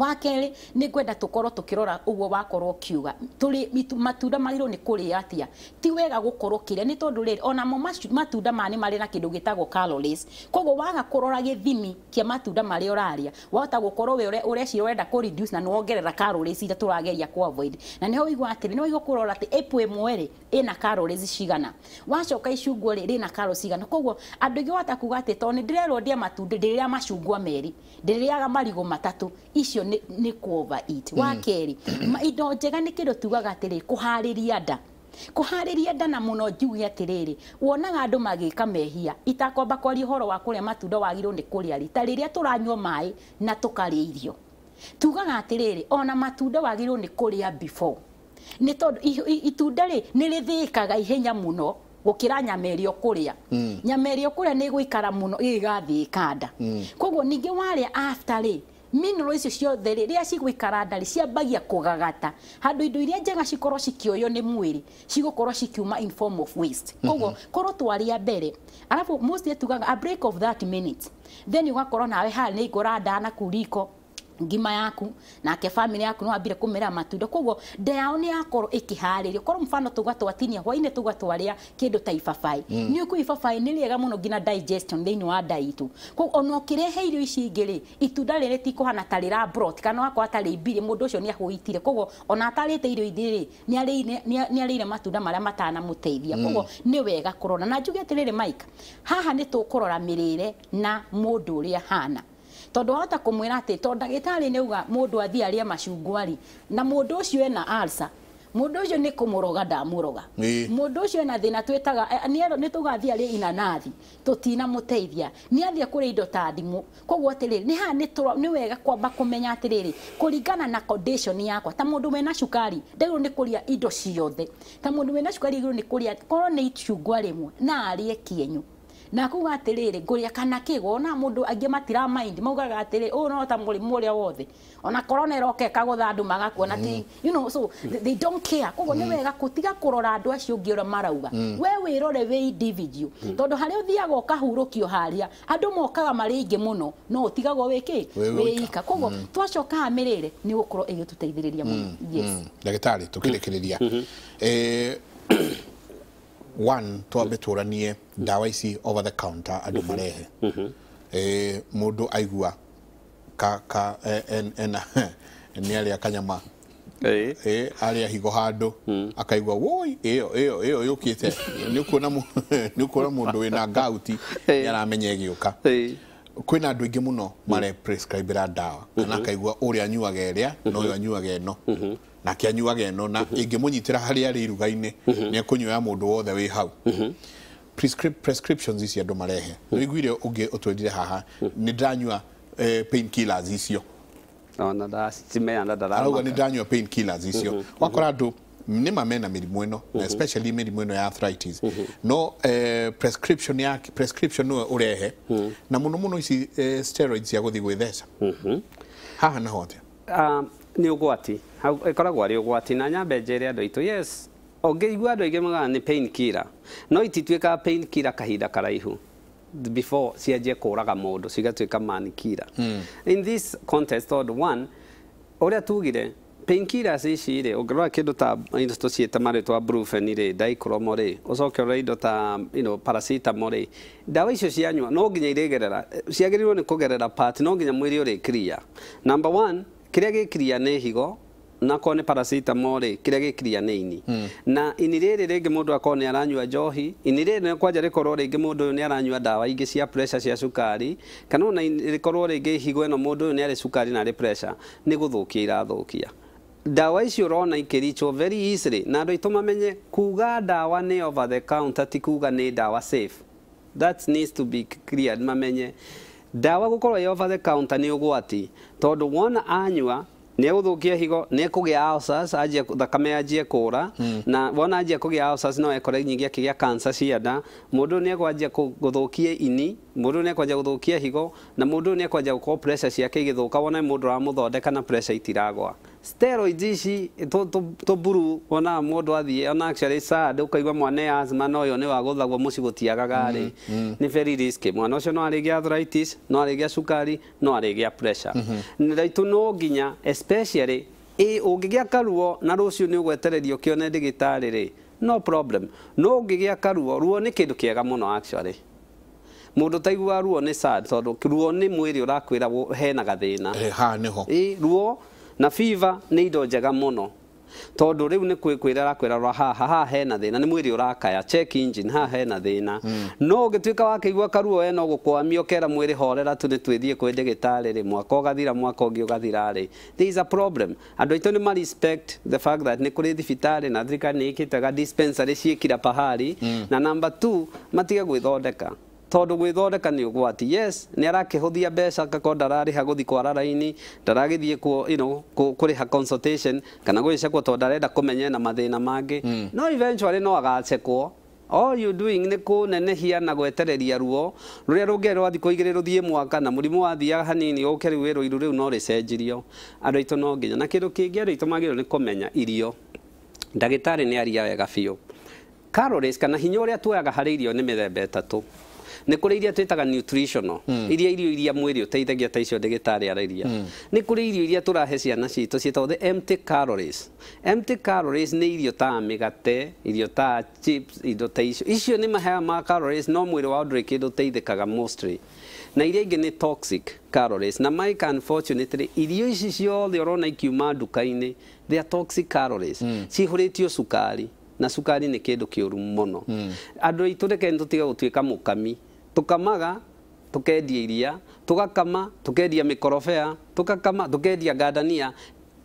wakere ni gwenda tukorwo tukirora uguo wakorwo kiuga tuli matunda magiro ni kuria atia ti wega gukorwo kiria ni tondu riri ona mo matunda mani mari na kindu gitagwo calories koguo waga kurora githimi kia matunda mari uraria wahota gukorwo we ureci wenda ku reduce na nuongerera calories ira turageria ku avoid na niho wigwa atiri no wigo kurora ati apple mwere ina calories cigana wacoka icungwa riri na calories cigana koguo andu ingi wata kuga ati to ni ndirerwo ndia matunda ndiria macungwa meri ndiriaga marigo matatu icio ni ku overeat wakeri indo njega ni kindu tugaga atiri kuhariria nda na muno njugi atiriri wonaga andu magika mehia itakomba kwari horo wa kuria matunda wagirwo ni kuria rita riria turanywa mai na tukaria irio tugaga atiriri ona matunda wagirwo ni kuria before ni tondu itunda ri ni rithikaga ihenya muno gukira nyama irio kuria nyama irio kuria ni guikara muno igathi ikanda koguo ningi waria after ri mineral icio ciothe riria cigwikara ndari ciambagia kugagata handu indo iria njega cikorwo cikioyo ni mwiri cigukorwo cikiuma in form of waste koguo korwo twaria mbere alafu mostly tugaga a break of that minute then ugakorwo nawe ha ni ngora ndana kuriko ngima yaku na ke family yaku no ambire kumera matunda koguo ndao ni yakorwo ikiharirio korwo mfano tugatwatinia hwaine tugatwaria kindu ta ibabai ni uku ibabai ni riega muno ngina digestion thini wa daitu koguo ono kirehe irio ici ingiri itunda riri ti kuhana tarira broth kana wako atari mbiri mundu ucio ni ahuitire koguo ona atarite irio ithiri ni arire matunda maria matana muteithia koguo ni wega kurona na njuge atiriri Mike haha ni tukurora mirire na mundu uria hana tondu hota kumwira ati to ndagitari ni uga mundu athii aria macungwari na mundu ucio ena ulcer mundu ucio ni kumuroga ndamuroga mundu ucio ena thina twetaga ni tugathii aria inanathi tutina muteithia ni athie kuri indo ta ndimu koguo atiriri ni ha ni wega kwamba kumenya atiriri kuringana na condition yakwa ta mundu mena cukari ndego ni kuria indo ciothe ta mundu mena cukari iguru ni kuria korwo ni icungwa rimwe na arie kienyu na kuga atiriri nguria kana kigo ona mundu angi matira mind maugaga atiriri no ta murimu uria wothe ona corona iroke kagutha andu magakuona ti you know so they don't care koguo ni wega kutiga kurora andu acio ungi ora marauga we wirore we individual tondu hari uthiaga ukahurukio haria andu mokaga mari ingi muno no utigagwo wiki wika koguo twacoka mirire ni gukorwo igituteithiriria muno yes ndagitari tukirikiriria one twambe turanie ndawa ici over the counter andu marehe mundu aigua ni aria kanyama aria higo handu akaigua woi iyo yukite ni kuona mundu wina gauti yaramenya giuka kwina andu ingi muno mare prescribe ndawa kana akaigua uria anyuaga eria no yo anyuaga eno na kianyuaga eno na ingimunyitira hari ari iruga-ini ni akunyoya mundu wothe wi hau prescriptions ici andu marehe no iguire ungi utwendire haha ni ndanyua painkillers icio ona da simea ndara arauga ni ndanyua painkillers icio wakora andu ni mamena mirimu ino especially mirimu ino ya arthritis no prescription no urehe na muno ici steroids ya guthi gwithesa haha na hote ni ugwati ikoragwo ari ugwati na nyambe njere andu itu yes ongeigua andu aige magana ni painkiller no itituika painkiller kahinda karaihu before cianjie kuraga mundu cigatuika manikira in this context one uria tugire painkillers ici ri ungirora kindu ta indo tuciete maritwa brufen ri diclomo ri ucoke uri indo ta paracetamol ri ndawa icio cianyua no nginya iregerera ciagirirwo ni kugerera part no nginya mwiri uri clear number 1 kiria gi clear ni higo na kone paracetamol ri kiria gi clear ni ini na ini riri ringi mundu akone aranyua njohi ini riri ne kwanja rikorwo ringi mundu ni aranyua ndawa ingi cia pressure cia sukari kana ona rikorwo ringi higo eno mundu ni ari sukari na ari pressure ni guthukia irathukia ndawa icio urona ikirichwo very easily na andu itu mamenye kuga ndawa ni over the counter ti kuga ni ndawa safe that needs to be clear mamenye ndawa gukorwo over the counter ni ugwati tondu wona anyua ni guthukia higo ni kugia ulcers ajie thakame ajie kura na wona ajie kugia ulcers no ekore nyingi akigia cancer cia nda mundu ni egwanjia guthukia ini mundu ni egwanjia guthukia higo na mundu ni egwanjia gukorwo pressure ciake igithuka wona mundu ramuthondeka na pressure itiragwa steroids ici to buru wona mundu athie ona actually sad ukaigwa mwane asthma no yo ni wa guthagwo muci gutiagaga ri ni very risky mwana ucio no arigia arthritis no arigia sukari no arigia pressure ndaitu no nginya especially ungigia karuo na rucio ni ugwetererio kione ndigitari ri no problem no ungigia karuo ruo ni kindu kiega muno actually mundu taigua ruo ni sad tondu ruo ni mwiri urakwira hena gathina ha niho ruo na fever ni indo njega muno tondu riu ni kwira rakwira haha hena thina ni mwiri urakaya check engine haha hena thina no ugituika wakigua karuo eno gukwamio kera mwiri horera tu ni twithie kwe ndigitari ri mwaka ugathira mwaka ungi ugathira ri there is a problem andu aitu ni ma respect the fact that ni kuri thibitari na thirikari ni ikitaga dispensary ciikira pahari na number 2 matige gwithondeka tondu gwithondeka ni ugwati yes ni arakihuthia mbeca kako ndarariha guthi kwara raini ndaragithie ku kuriha consultation kana gwicekwo tondu arenda kumenya na mathina mangi no eventually no agacekwo all you doing nä kå nenehia na gwetereria ruo rå rä a rå ngä rwathi kå igä rä rå thiä mwaka na må rimå wathiaga hanini å ke rä u wä rå iru rä u no rä cenjirio andå aitå no nginya na kä ndå kä ngä andå aitå magä rwo nä kå menya irio ndagätarä nä aria wega biå calories kana hinya å rä a tuoyaga harä irio nä mä themba ätatå nä kå rä iria twätaga nutritional irio iria mwä rä å teithagia ta icio ndagätarä arairia nä kå rä irio iria tå rahe ciana citå ciätagwo the empty calories. Empty calories nä irio ta mä gate irio ta chips indo ta icio nä mahea ma calories no mwä rä wao ndå rä kä ndå teithä kaga mostly na iria ingä nä toxic calories na Mike unfortunately irio ici ciothe å rona ikiuma nduka-inä they are toxic calories cihå rä tio cukari na cukari nä kä ndå kä å ru må no andå aitå reke tå tiga gå tuä ka må kami tukamaga tukendia iria tugakama tukendia mikorobea tukakama tukendia ngandania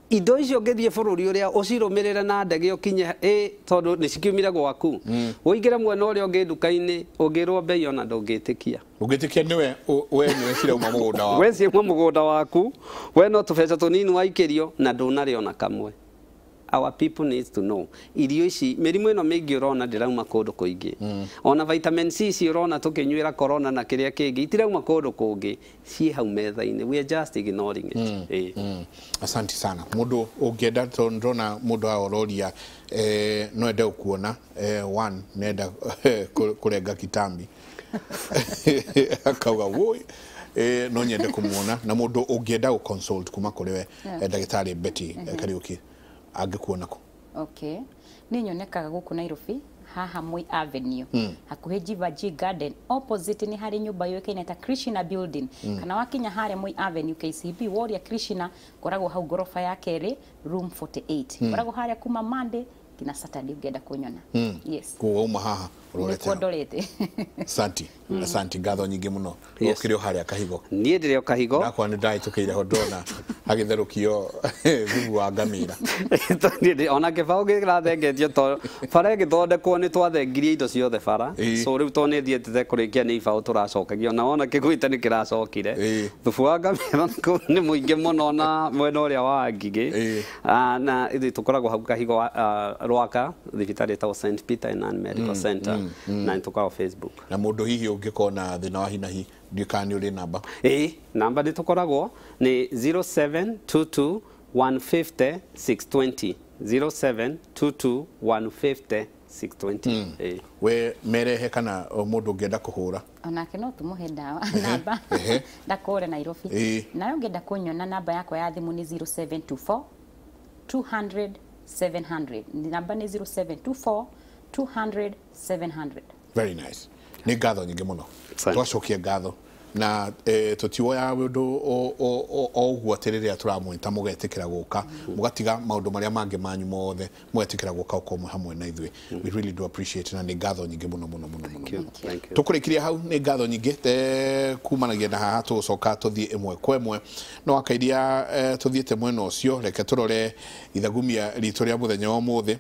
indo icio ngithie bururi uria ucirumirire na ndege ukinye tondu ni cikiumire gwaku uingire mwena uria ungi nduka-ini ungirwo bei ona ndungitikia niwe niwe cirauma mugunda waku we ciuma mugunda waku we no tubeca tunini waikirio na ndunari ona kamwe. Our people needs to know irio ici mirimu ino mingi urona ndirauma kundu kuingi ona vitamin C ci urona tukinyuira corona na kiria kingi itirauma kundu kungi ci hau metha-ini we are just ignoring it. Asante sana mundu ungienda ndona mundu aororia no ende kuona one nenda kurenga kitambi akauga woi no nyende kumuona na mundu ungienda gu consult kuma kuri we ndagitari Betty Kariuki angikuona ko. Okay. Ni nyonekaga guku Nairobi haha Moi Avenue hakuhe Jivaji Garden opposite ni hari nyumba yoikaine ta Krishna Building kana wakinya hare Moi Avenue KCB Warrior Krishna koragwo hau gorofa ya keri room 48 koragwo hare kuma Monday kina Saturday ugenda kunyona. Yes. Ko uma haha urorete. Santi Santi ngatho nyingi muno ukiri hari akahigo nie ndire okahigo nakwa ni ndai tukire ho ndona agitherukio thubu wa ngamira ona kibao girathengetio to bara githondekwo ni twathengirie indo ciothe bara so riu to ni thiete kurikia ni ibao turacokagia na ona kiguite ni kiracokire thubu wa ngamira ni muingi muno na mwena uria wa ngigi na ithi tukoragwo hau kahigo rwaka thibitari ta St Peter and Medical Center na tukoragwo Facebook na mundu hihi ungikona thina wa hinahi ndikani uri namba namba nditukoragwo ni 0722 150 620 0722 150 620 we merehe kana mundu ungienda kuhura onake no tumuhe ndawa namba ndakore Nairobi nayo ngenda kunyona namba yakwa ya thimu ni 0724 200 700 namba ni 0724 200 700. Very nice. Ni ngatho nyingi muno twacokie ngatho na tutioya undu o gwatirire turamwita mugetikira guka mugatiga maundu maria mangi manyu mothe mugetikira guka ukomwe hamwe na ithwe. We really do appreciate na ni ngatho nyingi muno tukurikiria hau ni ngatho nyingi kumanagia na haha tucoka tuthie imwe kwa imwe no akaidia tuthiete mwena ucio reke turore ithagumia ritu ria muthenya wa muthi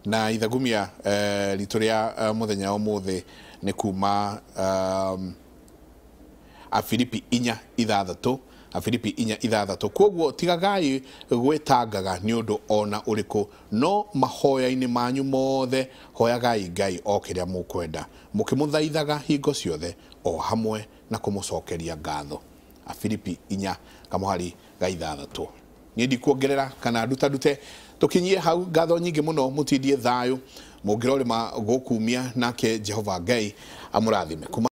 na ithagumia ritu ria muthenya wa muthi ni kuma a Filipi 4:6 a Filipi 4:6 koguo tigagai gwetangaga ni undu ona uriku no mahoya-ini manyu mothe hoyagai Ngai o kiria mukwenda mukimuthaithaga hingo ciothe o hamwe na kumucokeria ngatho a Filipi 4:6 ni ndikuongerera kana ndute tukinyie hau ngatho nyingi muno mutindie thayo mungirorima gukumia nake Jehova Ngai amurathime.